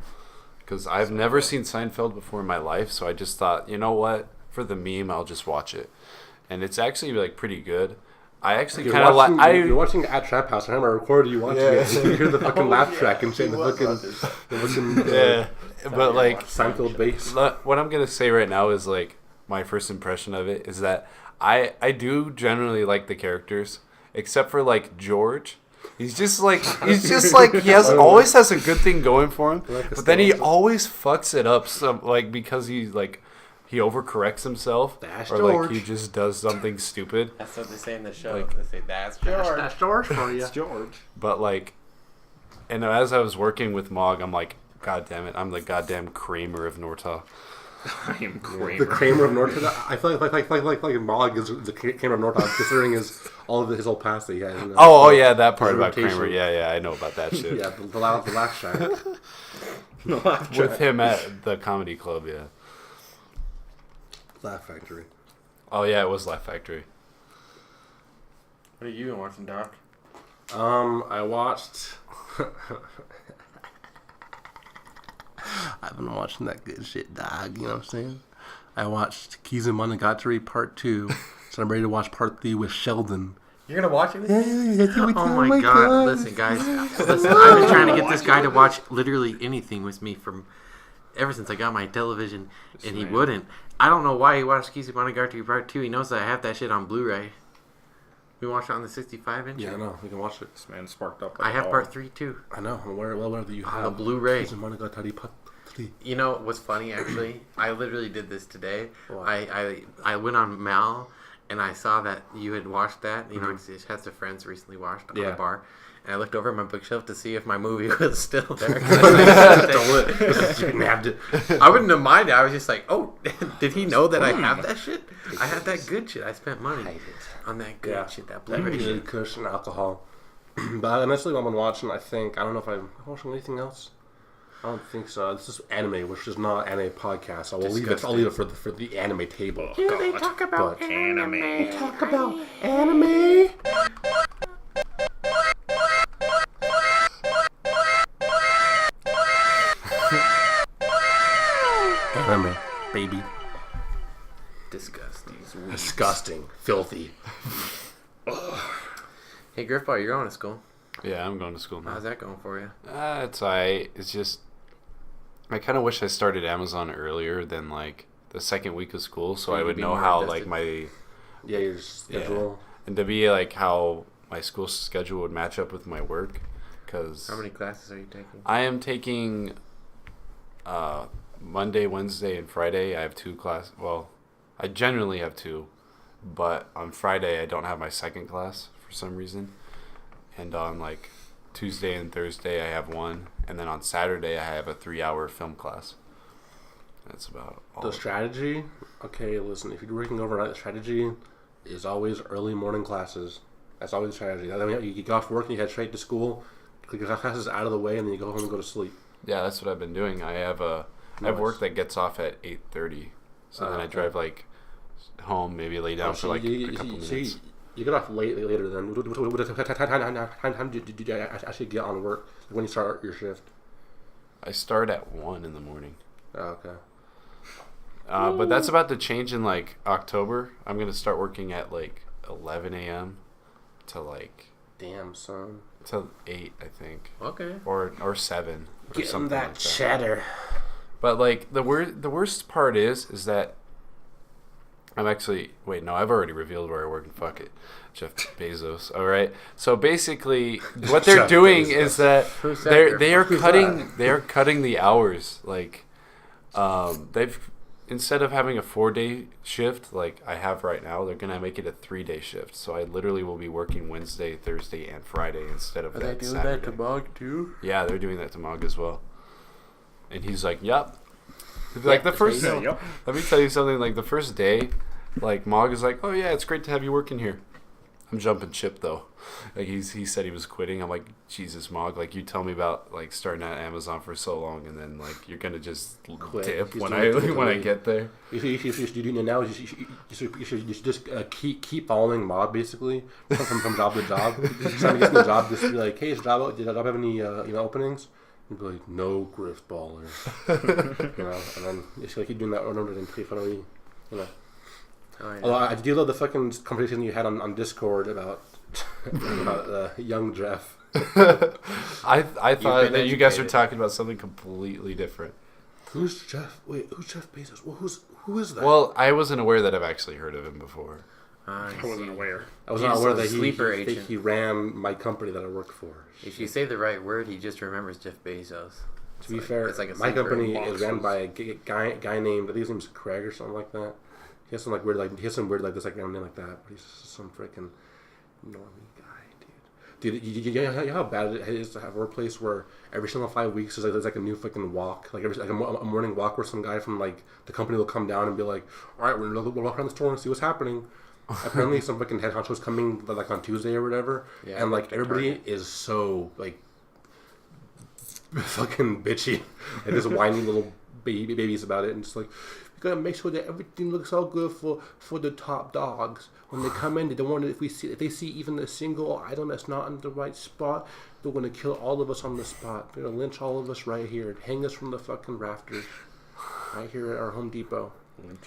Because I've never seen Seinfeld before in my life, so I just thought, you know what? for the meme, I'll just watch it, and it's actually like pretty good. I actually kind of like. You're watching at Trap House. I remember I recorded you watching it. So you hear the fucking laugh track and shit. The fucking yeah. But like Seinfeld bass. What I'm gonna say right now is like my first impression of it is that I do generally like the characters, except for like George. He's just like he always has a good thing going for him, but then he always fucks it up. Some like because he overcorrects himself, like he just does something stupid. That's what they say in the show. Like, they say that's George. That's George for you. It's George. But like, and as I was working with Mog, I'm like, God damn it, I'm the goddamn Kramer of Nortah. I am Kramer. The Kramer of Nortah. I feel like Mog is the Kramer of Nortah, considering his whole past that he has. Oh yeah, that part about Kramer. Yeah, I know about that shit. Yeah, the laugh track. With him at the comedy club, yeah. Laugh Factory. Oh yeah, it was Laugh Factory. What are you watching, Doc? I watched. I've been watching that good shit, dog. You know what I'm saying? I watched Keys and Monogatari Part 2, so I'm ready to watch Part 3 with Sheldon. You're gonna watch it? Oh my god! Listen, guys. Listen, I've been trying to get this guy to watch literally anything with me from ever since I got my television, and he wouldn't. I don't know why he watched Keys and Monogatari Part 2. He knows that I have that shit on Blu-ray. We watched it on the 65-inch. Yeah, I know. We can watch it. This man sparked up. I have Part 3 too. I know. I'm aware that you have the Blu-ray. Keys and Monogatari Part 3. You know what's funny? Actually, I literally did this today. I went on Mal, and I saw that you had watched that. You know, it had some friends recently watched on the bar. And I looked over at my bookshelf to see if my movie was still there. I nabbed it. I wouldn't have minded. I was just like, oh, did he know that I have that shit? I had that good shit. I spent money on that good shit, that Blu-ray shit. Kush and alcohol. But initially what I've been watching, I don't know if I'm watching anything else. I don't think so. This is anime, which is not an anime podcast. So I'll leave it for the anime table. Yeah, they talk about anime. They talk about anime. Anime, baby. Disgusting. Filthy. Hey, Grifballer, you're going to school. Yeah, I'm going to school now. How's that going for you? It's alright. It's just, I kind of wish I started Amazon earlier than like the second week of school, so I would know how invested. like my your schedule and to be like how my school schedule would match up with my work. Cause how many classes are you taking? I am taking Monday, Wednesday, and Friday. I have 2 classes. Well, I generally have 2, but on Friday I don't have my second class for some reason. And on like Tuesday and Thursday I have 1, and then on Saturday I have a 3-hour film class. That's about all. The strategy? Okay, listen, if you're working overnight, the strategy is always early morning classes. That's always the strategy. I mean, you get off work and you head straight to school, get your classes out of the way, and then you go home and go to sleep. Yeah, that's what I've been doing. I have work that gets off at 8:30, so then I drive like home, maybe lay down for like a couple minutes. You get off later then. What time did you actually get on work? When you start your shift? I start at 1 in the morning. Oh, okay. But that's about to change in like October. I'm gonna start working at like 11 a.m. to like. Damn, son. Till 8, I think. Okay. Or 7. Or Get something that like cheddar. But like the worst part is that I'm actually I've already revealed where I work. Fuck it, Jeff Bezos. All right. So basically, what they're doing is that they are cutting the hours. Like, they've instead of having a 4-day shift like I have right now, they're gonna make it a 3-day shift. So I literally will be working Wednesday, Thursday, and Friday instead of that Saturday. Are they doing that to Mog too? Yeah, they're doing that to Mog as well. And he's like, "Yep." Like the first, let me tell you something. Like the first day, like Mog is like, "Oh yeah, it's great to have you working here." I'm jumping ship though. Like he said he was quitting. I'm like, Jesus, Mog. Like you tell me about like starting at Amazon for so long, and then like you're gonna just dip when I get there. You should just keep following Mog basically from job to job. Time he gets in the job, just be like, "Hey, did I have any openings?" You'd be like, "No, Grifballer." And then it's like you're doing that over and pay for you know. Oh, yeah. Although I do love the fucking conversation you had on Discord about young Jeff. I thought that you guys were talking about something completely different. Who's Jeff? Wait, who's Jeff Bezos? Well, who is that? Well, I wasn't aware that I've actually heard of him before. I wasn't aware. I was not aware that he ran my company that I worked for. If you say the right word, he just remembers Jeff Bezos. To be fair, it's like my company is ran by a guy named, I think his name's Craig or something like that. He has some weird this name like that, but he's just some freaking normie guy, dude. You know how bad it is to have a workplace where every single 5 weeks there's like a new fucking walk, like a morning walk where some guy from like the company will come down and be like, all right, we'll walk around the store and see what's happening. Apparently some fucking head honcho's coming like on Tuesday or whatever, and like everybody is so like fucking bitchy and just whiny little babies about it, and just like, you gotta make sure that everything looks all good for the top dogs. When they come in, they don't want it. If they see even a single item that's not in the right spot, they're gonna kill all of us on the spot. They're gonna lynch all of us right here and hang us from the fucking rafters right here at our Home Depot.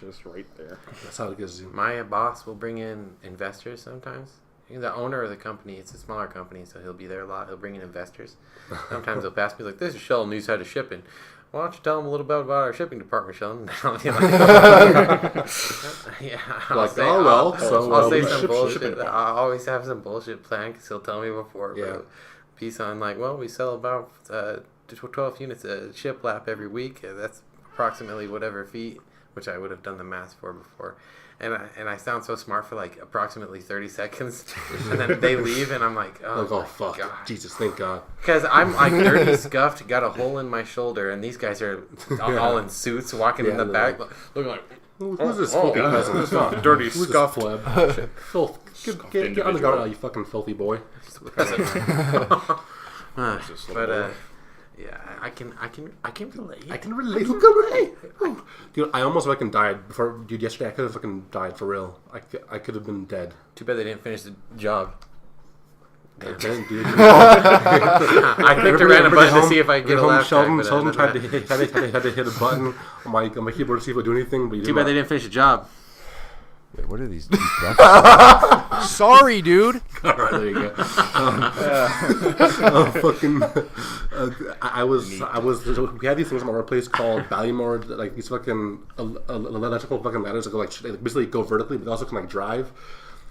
Just right there. That's how it gets. My boss will bring in investors sometimes. The owner of the company, it's a smaller company, so he'll be there a lot. He'll bring in investors. Sometimes he'll pass me like, "This is Shel, knows how to shipping. Why don't you tell him a little bit about our shipping department, Shel?" I'll be like, yeah, I'll say some bullshit. I always have some bullshit planned because he'll tell me before. Yeah. Piece on like, well, we sell about 12 units a ship lap every week. That's approximately whatever feet, which I would have done the math for before. And I sound so smart for like approximately 30 seconds, and then they leave, and I'm like, oh fuck, God. Jesus, thank God. Because I'm like dirty, scuffed, got a hole in my shoulder, and these guys are all in suits, walking in the back, looking like, who's this filthy peasant? Dirty, scuffed pleb. Filth. Get on the ground now, you fucking filthy boy. But yeah, I can relate. I can relate. Dude, I almost fucking died before. Dude, yesterday I could have fucking died for real. I could have been dead. Too bad they didn't finish the job. Dude. I clicked a random button to see if I could get a laugh track. Sheldon had to hit a button on my keyboard to see if I do anything. But too bad they didn't finish the job. Wait, what are these Sorry, dude. All right, there you go. We had these things in my workplace called Ballymore, like these fucking electrical fucking ladders that go like basically go vertically, but they also can like drive.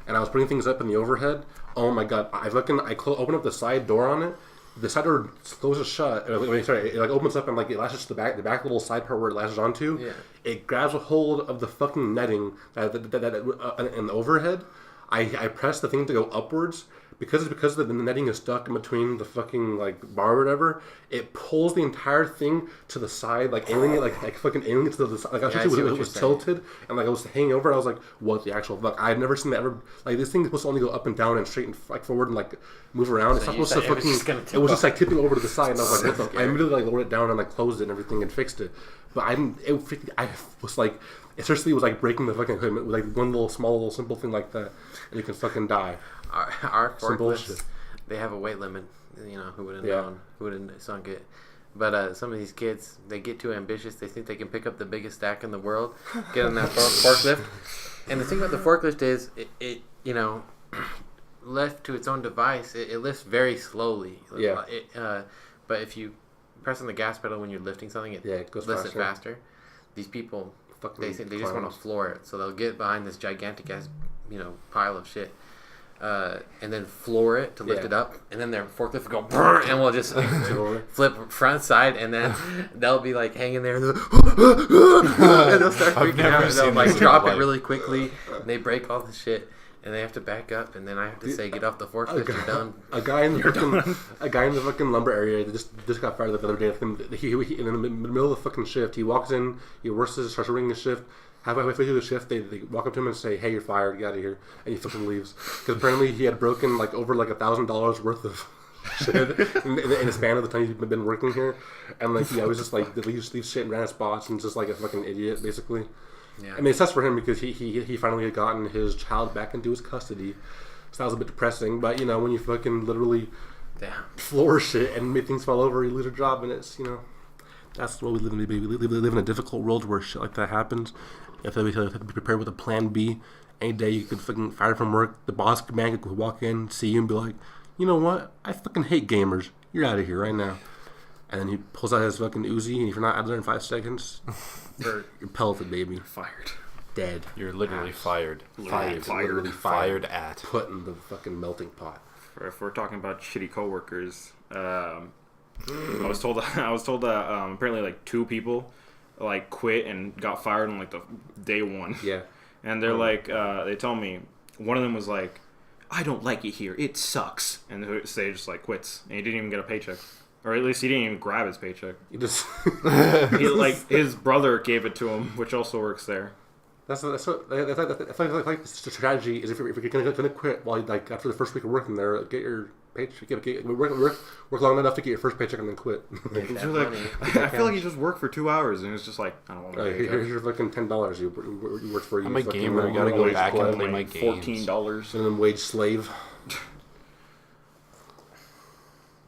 And I was putting things up in the overhead. Oh my God! I open up the side door on it. The side door closes shut. Sorry, it like opens up and like it lashes to the back little side part where it lashes onto. Yeah. It grabs a hold of the fucking netting that in the overhead. I press the thing to go upwards because the netting is stuck in between the fucking like bar or whatever. It pulls the entire thing to the side, like ailing it, like fucking ailing it to the side. Like it was tilted and like I was hanging over. And I was like, what the actual fuck? I've never seen that ever. Like this thing is supposed to only go up and down and straight and like forward and like move around. It's not supposed to fucking. It was just like tipping over to the side, and I was like, what the? I immediately like lowered it down and like closed it and everything and fixed it. But I was like, it seriously was like breaking the fucking equipment with like one little simple thing like that, and you can fucking die. Our forklifts, they have a weight limit. You know, who would have known? Who would have sunk it? But some of these kids, they get too ambitious. They think they can pick up the biggest stack in the world, get on that forklift. And the thing about the forklift is, it you know, left to its own device, it lifts very slowly. Yeah. But if you press on the gas pedal when you're lifting something, it goes lifts faster. It faster. These people, they just want to floor it, so they'll get behind this gigantic ass, pile of shit. And then floor it to lift it up, and then their forklift will go, and we'll just flip front side, and then they'll be like hanging there, and they'll start freaking out, and they'll like drop it really quickly, and they break all the shit, and they have to back up, and then I have to say, get off the forklift, you're done. A guy in the fucking lumber area that just got fired the other day. He in the middle of the fucking shift, he walks in, he starts ringing his shift. Halfway through the shift, they walk up to him and say, "Hey, you're fired. Get out of here." And he fucking leaves because apparently he had broken like over like $1,000 worth of shit in the span of the time he's been working here. And like he always just like leaves shit in random spots and just like a fucking idiot basically. Yeah. I mean, it sucks for him because he finally had gotten his child back into his custody, so that was a bit depressing. But when you fucking literally floor shit and make things fall over, you lose your job, and it's that's what we live in. We live in a difficult world where shit like that happens, You have to be prepared with a plan B. Any day you could fucking fire from work. The boss man could walk in, see you, and be like, you know what? I fucking hate gamers. You're out of here right now. And then he pulls out his fucking Uzi, and if you're not out of there in 5 seconds, you're pelleted, baby. Fired. Dead. You're literally fired. Literally fired at. Put in the fucking melting pot. If we're talking about shitty coworkers, I was told that apparently like 2 people like quit and got fired on like the day 1. Yeah. And they're like, they told me one of them was like, I don't like it here. It sucks. And they just like quits, and he didn't even get a paycheck. Or at least he didn't even grab his paycheck. He just like his brother gave it to him, which also works there. That's like the strategy is if you're gonna quit while like after the first week of working there, get your paycheck, work long enough to get your first paycheck and then quit. I feel like you just worked for 2 hours and it's just like I don't want to. Here's your fucking $10 you worked for. I'm a gamer. I gotta go back and play my games. $14. Minimum wage slave.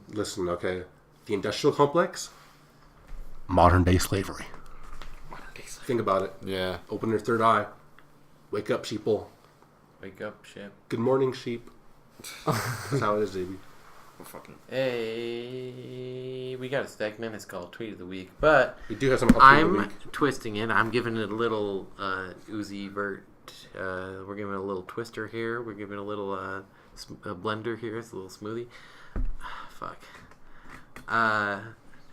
Listen, okay. The industrial complex, modern day slavery. Think about it. Yeah. Open your third eye. Wake up, sheeple. Wake up, sheep. Good morning, sheep. That's how it is, baby. Hey, we got a segment. It's called Tweet of the Week, but we do have some. I'm twisting it. I'm giving it a little Uzi Vert. We're giving it a little twister here. We're giving it a little a blender here. It's a little smoothie. Fuck.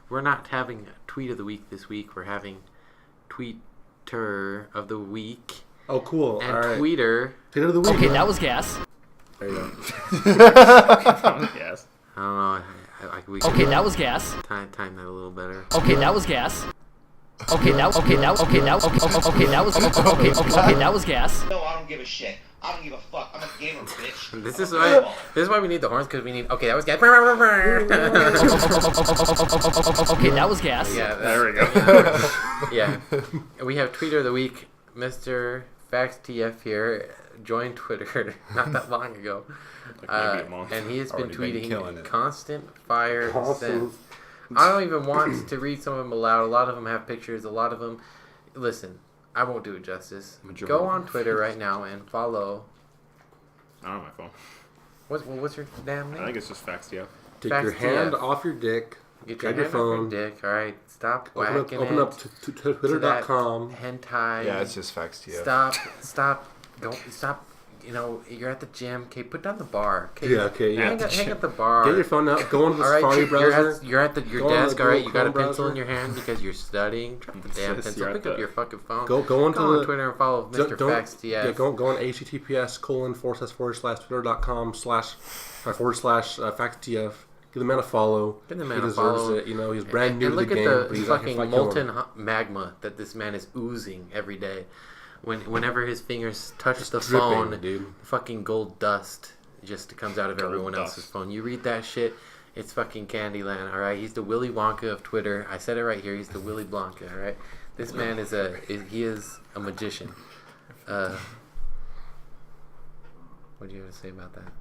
We're not having a Tweet of the Week this week. We're having Tweeter of the Week. Oh, cool. And all right. Tweeter of the Week. Okay, that was gas. There you go. Gas. I don't know. Okay, that was gas. Time that a little better. Okay, that was gas. Okay, that was gas. No, I don't give a shit. I don't give a fuck. I'm a gamer, bitch. This is why we need the horns, because we need. Okay, that was gas. Okay, that was gas. Yeah, there we go. Yeah, we have Tweeter of the Week, Mr. FaxTF here. Joined Twitter not that long ago, and he has been tweeting constant fire since. I don't even want to read some of them aloud. A lot of them have pictures. A lot of them. Listen, I won't do it justice. Go on Twitter right now and follow. I don't have my phone. What's your damn name? I think it's just FaxTF. Take your hand off your dick. Get your hand off your dick. All right, stop whacking Open up to Twitter.com. Hentai. Yeah, it's just FaxTF. Stop. Don't stop. You know, you're at the gym. Okay, put down the bar. Okay, yeah, okay. Hang up the bar. Get your phone out. Go into the Safari browser. You're at your desk. All right, you got a pencil in your hand because you're studying. Drop the damn pencil. Pick up your fucking phone. Go on Twitter and follow Mr. FaxTF. Yeah, go on https://twitter.com//FaxTF. Give the man a follow. Give the man he a follow. It. You know, he's brand new to the game. And look at the fucking molten magma that this man is oozing every day. Whenever his fingers touch the phone, dude. fucking gold dust just comes out of everyone else's phone. You read that shit, it's fucking Candyland, alright? He's the Willy Wonka of Twitter. I said it right here, he's the Willy Blanca, alright? This man is a magician. What do you have to say about that?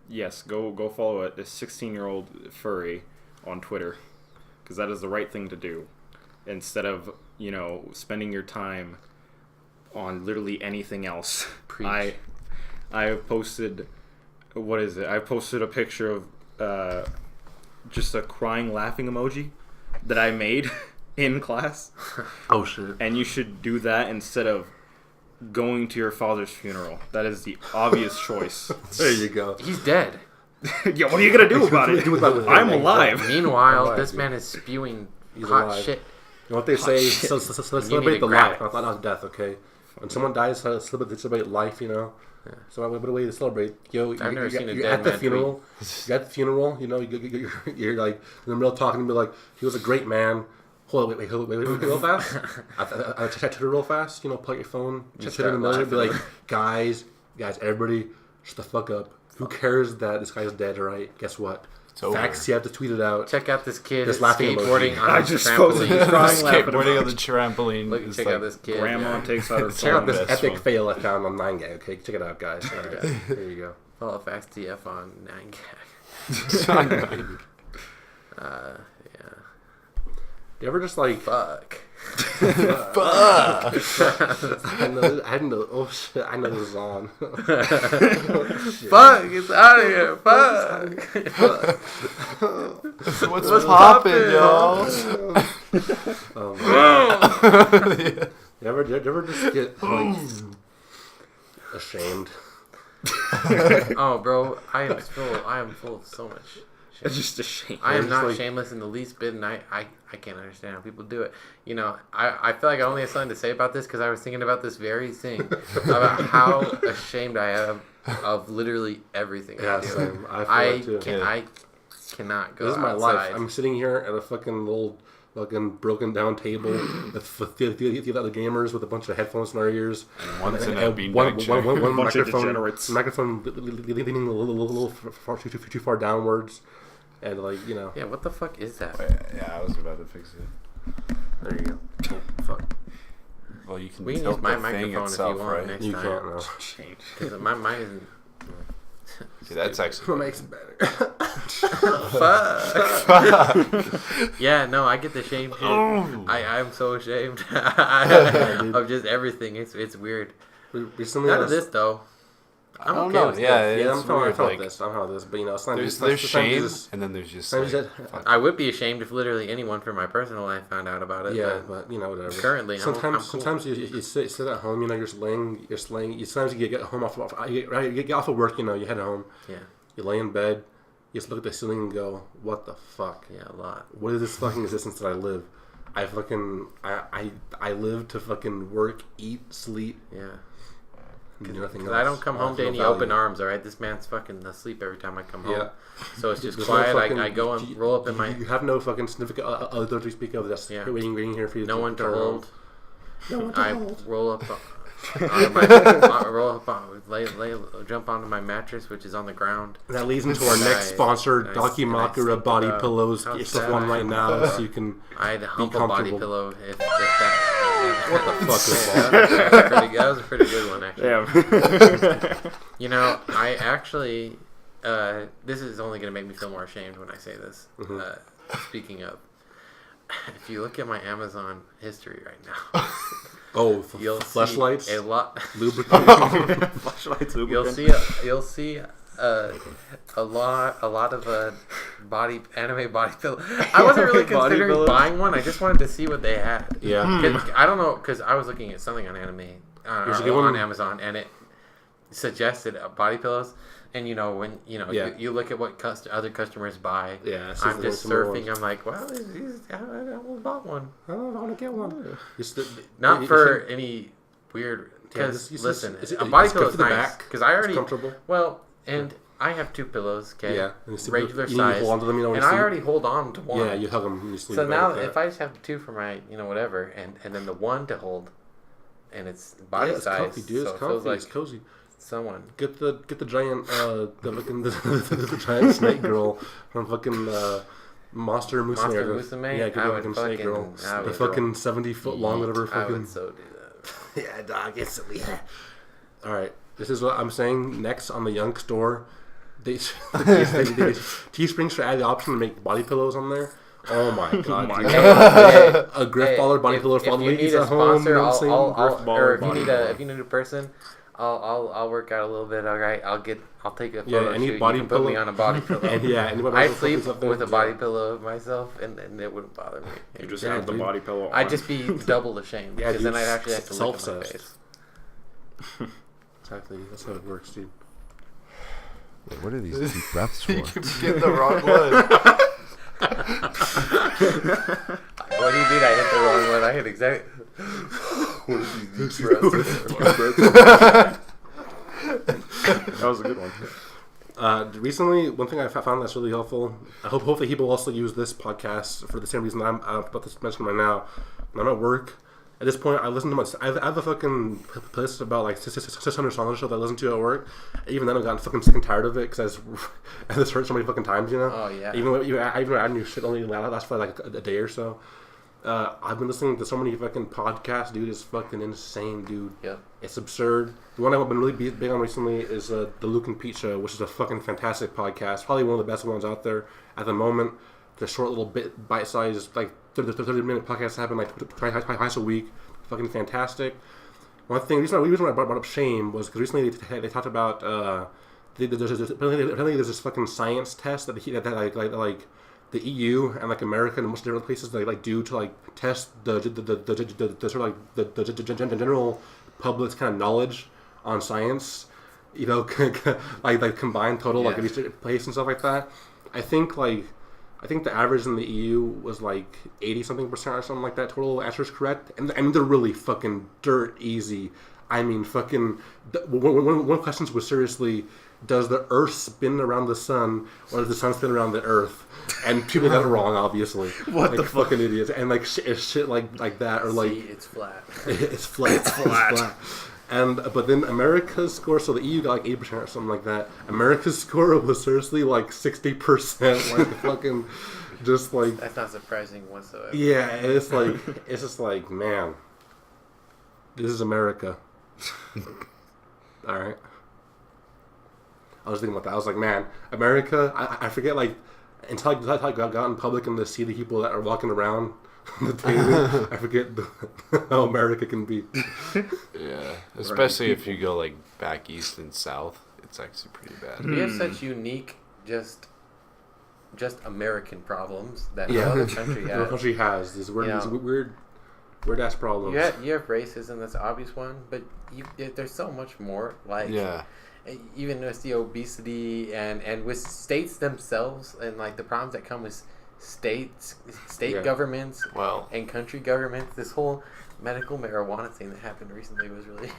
Yes, go follow this 16-year-old furry on Twitter, because that is the right thing to do. Instead of, spending your time on literally anything else. Preach. I have posted, what is it? I posted a picture of just a crying laughing emoji that I made in class. Oh shit. And you should do that instead of going to your father's funeral. That is the obvious choice. There you go. He's dead. Yeah, what are you going to do about it? I'm alive. Meanwhile, this man is spewing hot shit. You know what they say? Celebrate the life, not death, okay? When someone dies, celebrate life, Yeah. So what a way to celebrate. I've never seen a dead at the man funeral. You're at the funeral, you're like in the middle talking to me like, he was a great man. Hold on, wait, real fast. I checked it real fast. Pull out your phone, check it in the middle, and be like, guys, everybody, shut the fuck up. Who cares that this guy's dead? All right, guess what? Facts, you have to tweet it out. Check out this kid skateboarding on the trampoline. Skateboarding on the trampoline. Check out this kid. Grandma takes out her phone. Check out this epic fail I found on 9gag. Okay, check it out, guys. All right, there you go. Follow FaxTF on 9gag. Yeah. You ever just like fuck? Fuck! I know. Oh shit! I know this is on. Fuck! It's out of here. Fuck! What's poppin', y'all? You ever just get like ashamed? Oh, bro, I am full of so much shame. It's just ashamed. I am not shameless in the least bit, and I can't understand how people do it. You know, I feel like I only have something to say about this because I was thinking about this very thing about how ashamed I am of literally everything I do. Same. I cannot go. This is my outside. life. I'm sitting here at a fucking little broken down table with the other gamers with a bunch of headphones in our ears. One microphone leaning a little too far downwards. And like, you know. Yeah, what the fuck is that? Yeah, I was about to fix it. There you go. Oh, fuck. Well, you can. We can use my microphone itself, if you want right? next you time. can't, no. Because mine isn't. Okay, that's actually what makes it better. Fuck. Yeah, no, I get the shame shit. I'm so ashamed of just everything. It's weird. Recently, none of this though. I don't know. Yeah, I'm fine with this. But you know, it's not. There's shame, and then there's just. I would be ashamed if literally anyone from my personal life found out about it. Yeah, but you know, whatever. Currently, sometimes you sit at home. You know, you're slaying. Sometimes you get home you get off of work. You know, you head home. Yeah. You lay in bed. You just look at the ceiling and go, "What the fuck? Yeah, a lot. What is this fucking existence that I live? I live to fucking work, eat, sleep. Yeah. Because I don't come home to any open arms, alright? This man's fucking asleep every time I come home. Yeah. So it's just quiet. I go and roll up in my... You have no fucking significant other to speak of. That's waiting here for you. No one to hold. No one to hold. Roll up jump onto my mattress, which is on the ground. That leads into our next sponsor, Dakimakura Body Pillows. Get yourself one right now so you can I'd hump a body pillow if that... What the fuck is that? That was a pretty good one, actually. Yeah. You know, I actually... this is only going to make me feel more ashamed when I say this. Speaking of... If you look at my Amazon history right now... you'll fleshlights, see a lot lubricant. Fleshlights, lubricant. You'll see a lot of anime body pillow. I wasn't really considering buying one. I just wanted to see what they had. Yeah, I don't know, because I was looking at something on anime on Amazon, and it suggested body pillows. And you know, when you look at what other customers buy, I'm just surfing. I'm like, well, I almost bought one. I want to get one. Not for any weird. Because listen, a body pillow is nice. Because I already comfortable. Well, and I have two pillows. Okay, yeah, regular size. Hold on to them, and I already hold on to one. Yeah, you hug them. You sleep. So now, if I just have two for my, whatever, and then the one to hold, and it's body size, comfy, dude. so it's comfy. Like it's cozy. Someone get the giant the giant snake girl from fucking Monster Musume. Yeah, get the fucking snake girl. The fucking 70-foot long, whatever. I would so do that. Yeah, dog. It's all right. This is what I'm saying. Next on the Young store, Teespring should add the option to make body pillows on there. Oh my god! A Grifballer body pillow for all the ladies at home. If you need a person. I'll work out a little bit. All right, I'll take a photo shoot. Body you can pillow. put me on a body pillow. I sleep with a body pillow myself, and it wouldn't bother me. You just have the body pillow on. I'd just be double ashamed because then I'd actually have to look at my face. Exactly, that's how it works, dude. Wait, what are these deep breaths for? You can get the wrong one. What do you mean I hit the wrong one? I hit exactly... That was a good one. Recently, one thing I found that's really helpful. Hopefully, people also use this podcast for the same reason I'm about to mention right now. When I'm at work, at this point, I listen to I have a fucking playlist about like 600 songs or so that I listen to at work. Even then, I've gotten fucking sick and tired of it because I just heard so many fucking times, Oh yeah. Even when add new shit only lasts for like a day or so. I've been listening to so many fucking podcasts, dude. It's fucking insane, dude. Yep. It's absurd. The one I've been really big on recently is the Luke and Pete Show, which is a fucking fantastic podcast. Probably one of the best ones out there at the moment. the short little bite-sized, like 30-minute podcasts happen like twice a week. Fucking fantastic. One thing, the reason why I brought up shame was because recently they talked about apparently there's this fucking science test that like the EU and like America and most different places they like do to like test the sort of like the general public's kind of knowledge on science, you know, like combined total like at each place and stuff like that. I think the average in the EU was like 80-something% or something like that. Total answers correct, and I mean they're really fucking dirt easy. I mean, fucking one of the questions was seriously, does the Earth spin around the sun, or does the sun spin around the Earth? And people got it wrong, obviously. What like, the fuck? Fucking idiots. And like shit like that, or like it's flat. It's flat. It's flat. And but then America's score, so the EU got like 8% or something like that. America's score was seriously like 60%, like fucking, just like. That's not surprising whatsoever. Yeah, it's just like, man, this is America. All right. I was thinking about that. I was like, man, America. I forget like until I got in public and to see the people that are walking around the table, I forget how America can be. Yeah, especially if you go like back east and south, it's actually pretty bad. We have such unique, just American problems that no other country has. No country has this weird ass problems. You have racism, that's an obvious one, but there's so much more. Like even with the obesity and with states themselves and like the problems that come with state governments and country governments. This whole medical marijuana thing that happened recently was really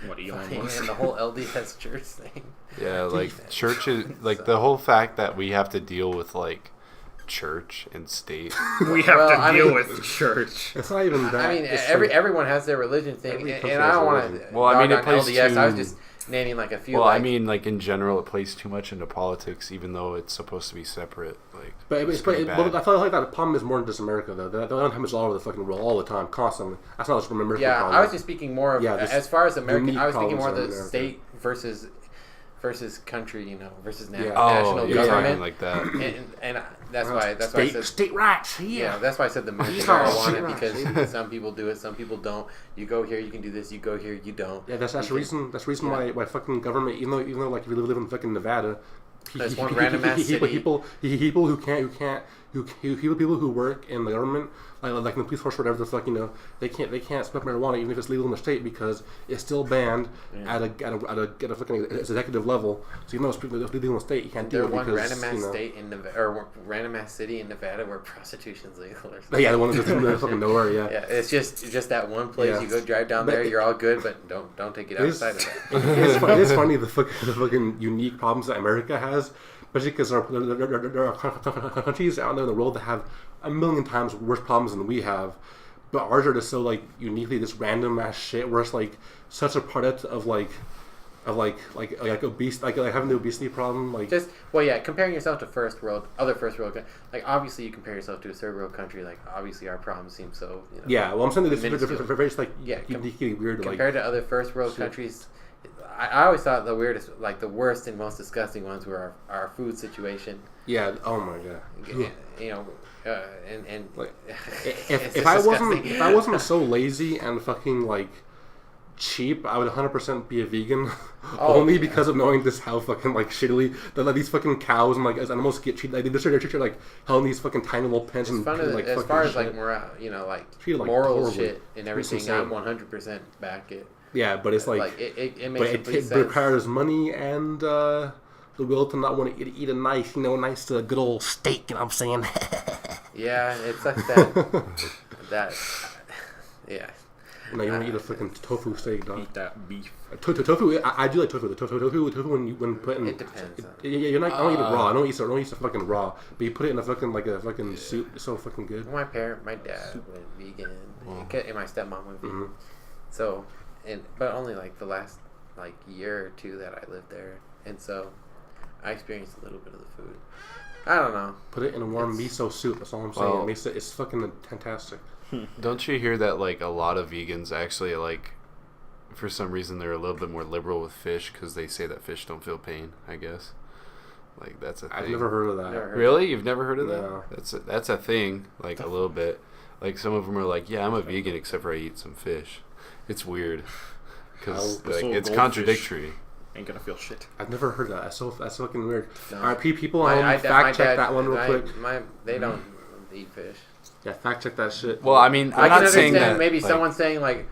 funny, and the whole LDS church thing. Yeah, like churches, like the whole fact that we have to deal with like church and state. We have to deal with church. It's not even that. I mean, everyone has their religion thing, and I don't want to. Well, I mean, it plays LDS. I was just naming like a few. Well, I mean, like in general, it plays too much into politics, even though it's supposed to be separate. Like, but I feel like that the problem is more than just America, though. That don't have all over the fucking world all the time, constantly. That's not just from American. Yeah, I was just speaking more of as far as American. I was thinking more of the America. State versus country, you know, versus national government, government like that. And that's why I said state rights. Yeah, that's why I said the medical marijuana, because some people do it, some people don't. You go here, you can do this. You go here, you don't. Yeah, that's the reason. That's the reason why fucking government, even though like if you live in fucking Nevada, there's one random ass city. People who work in the government, like in the police force or whatever the fuck, you know, they can't smoke marijuana even if it's legal in the state because it's still banned at a fucking executive level. So even though it's legal in the state, you can't do it because random ass state in Nevada, or random ass city in Nevada where prostitution's legal or something. Yeah, the one that's in the fucking nowhere. Yeah. Yeah, it's just that one place. Yeah. You go drive down there, you're all good, but don't take it outside of that. It's funny the fucking unique problems that America has. Especially because there are countries out there in the world that have a million times worse problems than we have, but ours are just so like uniquely this random ass shit where it's like such a product of obese, like having the obesity problem, like comparing yourself to other first world, like obviously you compare yourself to a third world country, like obviously our problems seem so. You know, yeah, well I'm saying that it's very like uniquely weird compared to other first world countries. I always thought the worst and most disgusting ones were our food situation. Yeah. Oh my god. You know, and like, if I wasn't so lazy and fucking like cheap, I would 100% be a vegan. Only because of knowing this how fucking like shittily that these fucking cows and like as animals get treated. Like they just treated like held in these fucking tiny little pens and like as far as like morale, you know, like moral shit and everything. I'm 100% back it. Yeah, but it's like it makes it requires money and the will to not want to eat a nice, you know, good old steak. You know what I'm saying? Yeah, it's like that. Yeah. No, you want to eat a fucking tofu steak, dog. Eat that beef. Tofu. I do like tofu. The tofu when put in. It depends. You're not. I don't eat it raw. I don't eat it fucking raw. But you put it in a fucking soup. It's so fucking good. My dad went vegan, and my stepmom went vegan. Mm-hmm. So. But only like the last like year or two that I lived there, and so I experienced a little bit of the food. I don't know. Put it in a warm miso soup. That's all I'm saying. It makes it's fucking fantastic. Don't you hear that like a lot of vegans actually like, for some reason they're a little bit more liberal with fish because they say that fish don't feel pain. I guess. Like that's a thing. I've never heard of that. Really? You've never heard of No. that? That's a thing. Like a little bit. Like some of them are like, yeah, I'm a vegan except for I eat some fish. It's weird because like, it's contradictory. Ain't gonna feel shit. I've never heard that. That's fucking weird. No. All right, people, fact check that one real quick. They don't eat fish. Yeah, fact check that shit. Well, I mean, I'm not saying that. Maybe someone's saying like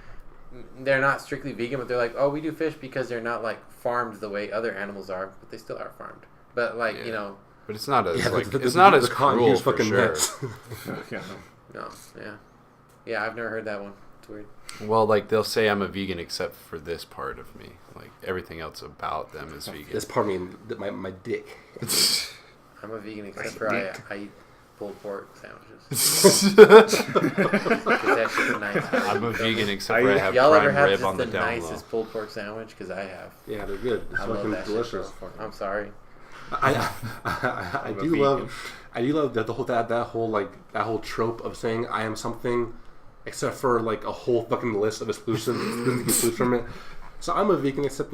they're not strictly vegan, but they're like, oh, we do fish because they're not like farmed the way other animals are, but they still are farmed. But like you know, but it's not as it's not as cruel for sure. Yeah, I've never heard that one. It's weird. Well, like they'll say I'm a vegan except for this part of me. Like everything else about them is vegan. This part of me, my dick. I'm a vegan except for I eat pulled pork sandwiches. That shit's nice. I'm a vegan except for I have prime rib on the down low. Nicest pulled pork sandwich? Because I have. Yeah, they're good. It's fucking delicious. I'm sorry. I do love that whole trope of saying I am something, except for like a whole fucking list of exclusives from it. So I'm a vegan, except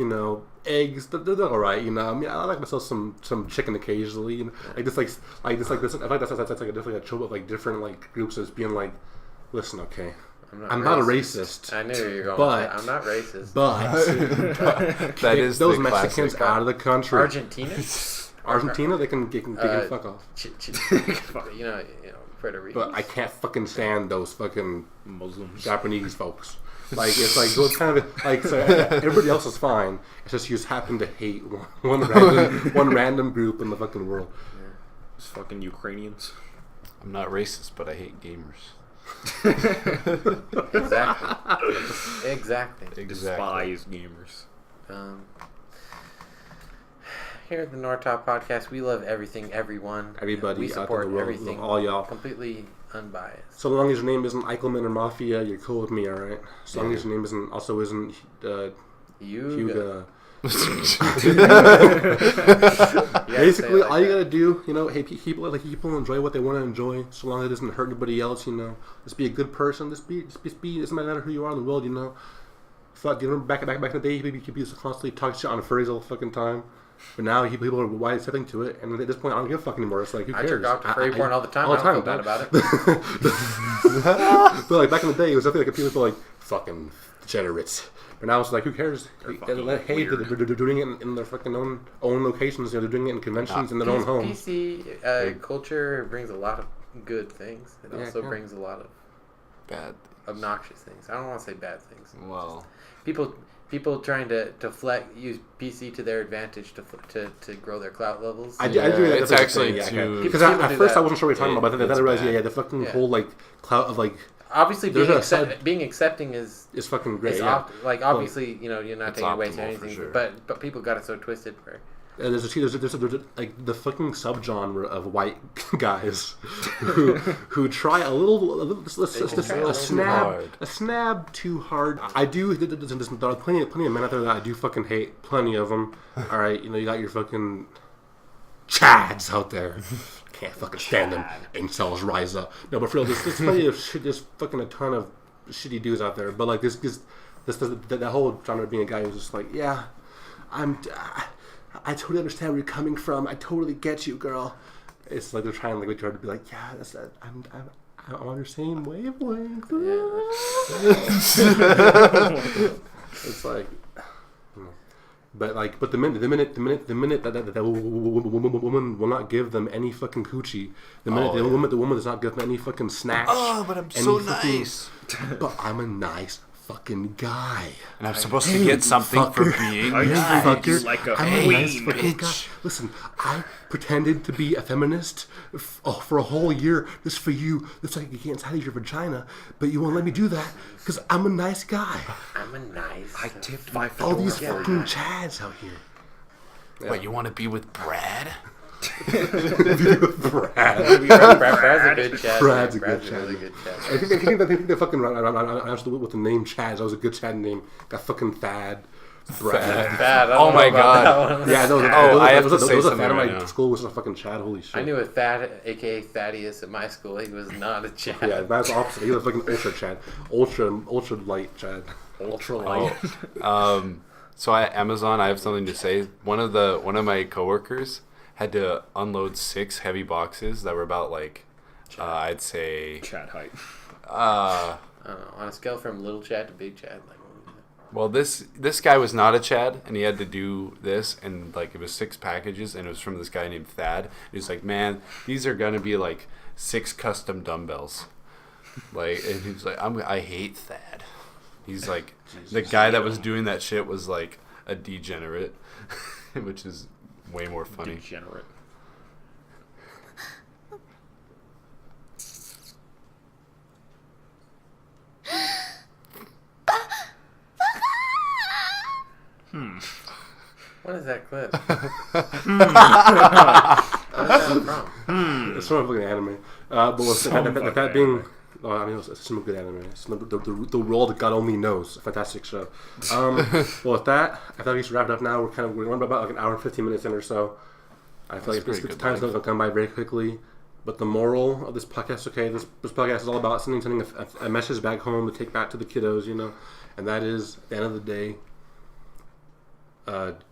eggs. They're all right. I mean, I like myself some chicken occasionally. I feel like that's like definitely a trope of like different like groups as being like, listen, okay. I'm not a racist. I knew you were going but, to say, I'm not racist. But that is those Mexicans out of the country. Argentina, they can fuck off. Puerto Rico. But I can't fucking stand those fucking Muslims, Japanese folks. Like it's like those kind of like so everybody else is fine. It's just you just happen to hate one random group in the fucking world. Yeah. It's fucking Ukrainians. I'm not racist, but I hate gamers. Exactly. Despise gamers. Here at the Nortah Podcast, we love everything, everyone. Everybody, we support world, everything, all y'all, completely unbiased. So long as your name isn't Eichelman or Mafia, you're cool with me, all right. So long as your name isn't Huga. Basically, all you gotta do, hey, people enjoy what they want to enjoy, so long as it doesn't hurt anybody else. Just be a good person. Just be. It doesn't matter who you are in the world. Fuck, back in the day, people used to constantly talk shit on furries all the fucking time. But now people are wide accepting to it, and at this point, I don't give a fuck anymore. It's like, who cares? I jerk off to furry porn all the time. I don't feel bad about it. But like back in the day, it was definitely like people were like fucking degenerates. But now it's like, who cares? Hey, they're doing it in their fucking own locations. They're doing it in conventions in their own homes. PC culture brings a lot of good things. It also brings a lot of bad, obnoxious things. I don't want to say bad things. Well, people trying to use PC to their advantage to grow their clout levels. I do agree. It's actually because at first I wasn't sure what you're talking about, but then I realized, the fucking whole like clout of like. Obviously, being accepting is fucking great. Obviously, you're not taking away to anything, sure. but people got it so twisted for. There's like the fucking subgenre of white guys who try a snab too hard. I do. There are plenty of men out there that I do fucking hate. Plenty of them. All right, you got your fucking chads out there. Can't fucking stand them. Incels rise up. No, but for real, there's plenty of shit. There's fucking a ton of shitty dudes out there. But like that whole genre of being a guy who's just like, yeah, I totally understand where you're coming from. I totally get you, girl. It's like they're trying to be like, yeah, I'm on your same wavelength. It's like, but the minute that woman will not give them any fucking coochie, the woman does not give them any fucking snatch. Oh, but I'm so nice. But I'm a nice fucking guy, and I'm supposed to get something for being nice. Like a nice fucking guy. Listen, I pretended to be a feminist for a whole year just for you, just so I could get inside of your vagina, but you won't let me do that because I'm a nice guy. I'm a nice. I tipped my all these fucking chads out here. What, you want to be with Brad? Brad's a good Chad. Brad's a really good Chad. I think they fucking with the name Chad. That was a good Chad name. Got fucking Thad. Thad. Oh my god. Yeah, I have to say something right now. My school was a fucking Chad. Holy shit. I knew a Thad, aka Thaddeus, at my school. He was not a Chad. Yeah, that's the opposite. He was fucking ultra Chad. Ultra light Chad. Ultra light. So at Amazon, I have something to say. One of my coworkers had to unload 6 heavy boxes that were about like, I'd say... Chad height. I don't know. On a scale from little Chad to big Chad, like... Well, this guy was not a Chad, and he had to do this, and like it was 6 packages, and it was from this guy named Thad. He's like, man, these are gonna be like 6 custom dumbbells. Like, and he's like, I hate Thad. He's like, the guy that was doing that shit was like a degenerate, which is way more funny. Degenerate. What is that clip? It's from a fucking anime. But with that being... I mean, it's some good anime. It's the world God only knows. A fantastic show. Well, with that, I thought we should wrap it up now. We're going about like an hour and 15 minutes in or so. I feel like this time's going to come by very quickly. But the moral of this podcast, okay, this podcast is all about sending a message back home to take back to the kiddos, you know, and that is, at the end of the day,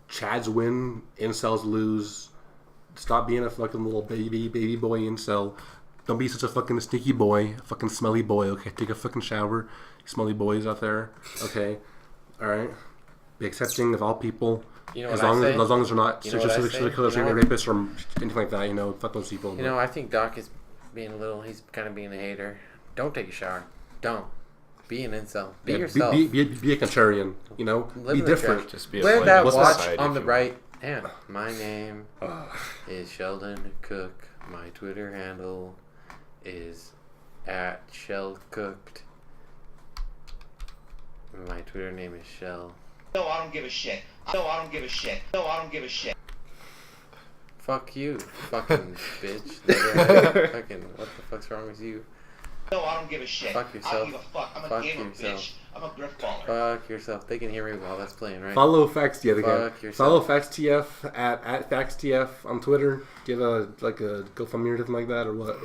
Chads win, incels lose. Stop being a fucking little baby boy incel. Don't be such a fucking sneaky boy, a fucking smelly boy, okay? Take a fucking shower, smelly boys out there, okay? Alright? Be accepting of all people. You know as long as they're not serial killers or rapists or anything like that, you know, fuck those people. You know, I think Doc is he's kind of being a hater. Don't take a shower. Don't. Be an incel. Be yourself. Be a contrarian, you know? Be different. Just be wear that watch on the right hand. My name is Sheldon Cook. My Twitter handle is @ShelCooked. My Twitter name is Shel. No, I don't give a shit. No, I don't give a shit. No, I don't give a shit. Fuck you, fucking bitch. Fucking, what the fuck's wrong with you? No, I don't give a shit. Fuck yourself. I don't give a fuck. I'm a gamer, bitch. I'm a Grifballer. Fuck yourself. They can hear me while that's playing, right? Follow FaxTF again. Fuck yourself. Follow FaxTF at FaxTF on Twitter. Do you have a GoFundMe or something like that, or what?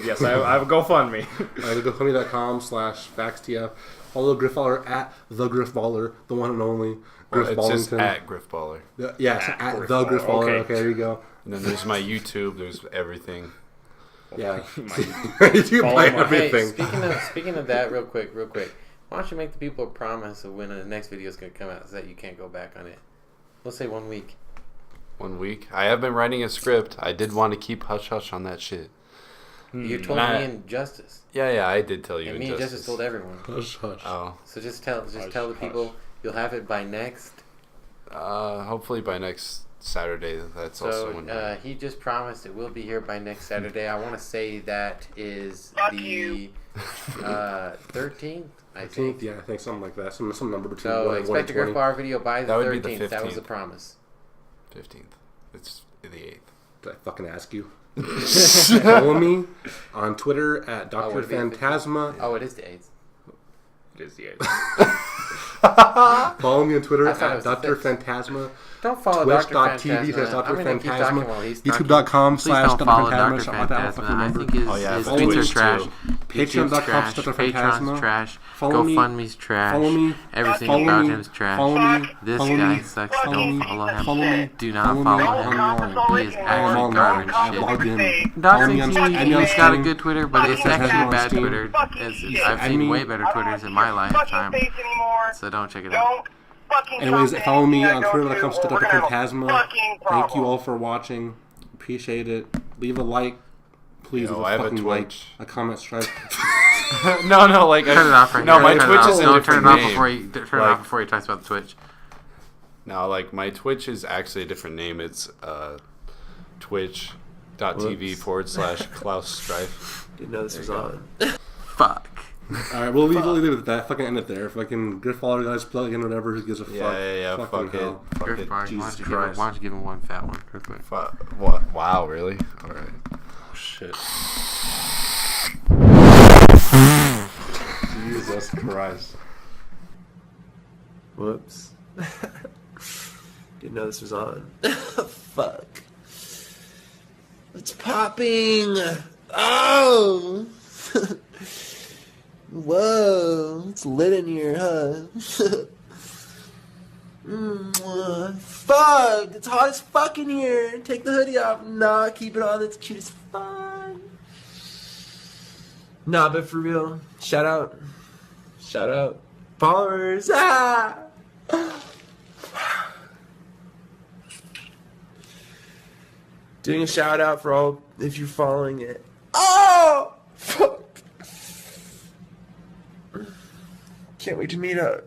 Yes, I have a GoFundMe. GoFundMe.com/FaxTF. Follow Grifballer at the Grifballer, the one and only. It's just at Grifballer. Yes, at the Grifballer. Okay, there you go. And then there's my YouTube. There's everything. Yeah, you buy everything. Hey, speaking of that, real quick. Why don't you make the people a promise of when the next video is going to come out, so that you can't go back on it? Let's say 1 week. 1 week. I have been writing a script. I did want to keep hush hush on that shit. You told me and Justice. Yeah, I did tell you. And me and Justice told everyone. Hush hush. Oh. So just tell the people you'll have it by next. Hopefully by next Saturday. That's also when. He just promised it will be here by next Saturday. I want to say that is the 13th. I think. Yeah, I think something like that. Some number between. So 1 and expect a 120. Grifballer video by the 13th. That was the 15th. promise. 15th. It's the 8th. Did I fucking ask you? Follow me on Twitter at Dr. Phantasma. Oh, it is the 8th. It is the 8th. Follow me on Twitter at Dr. Phantasma. Don't follow Twitch.tv Dr. Dr. Phantasma. YouTube.com/Dr. Phantasma. I think his tweets are trash. Patreon.com/Dr. Patreon's trash. Follow me. GoFundMe's trash. Follow me. Everything Follow about me. him's trash. Follow me. This Follow guy me. sucks. Follow Don't me. follow him. Follow me. Do not follow him. He is actually garbage shit. Follow Dr. me on He's got a Steam. good Twitter, but it's actually bad Steam. Twitter. I've seen way better Twitters in my lifetime. So don't check it out. Anyways, follow me on Twitter.com/Dr. Phantasma. Thank you all for watching. Appreciate it. Leave a like. Please leave a fucking like. A comment, subscribe. No, like turn it off right No, here. my Twitch is a different turn it off name. Turn it off before he talks about the Twitch. No, like my Twitch is actually a different name. It's twitch.tv/Klaus Strife. Didn't know this was on. Fuck. Alright, we'll leave it at that. Fucking end it there. Fucking Grifballer guys, plug in whatever. Who gives a fuck? Yeah. Fuck it. Grifballer, Jesus Christ. Why don't you give him one fat one real quick? What? Wow, really? Alright. Oh, shit. Jesus Christ. Whoops. Didn't know this was on. Fuck. It's popping. Oh. Whoa. It's lit in here, huh? Fuck, it's hot as fuck in here. Take the hoodie off. Nah, keep it on. That's cute as fuck. Nah, but for real, shout out. Followers. Ah! Doing a shout out for all if you're following it. Oh! Fuck. Can't wait to meet up.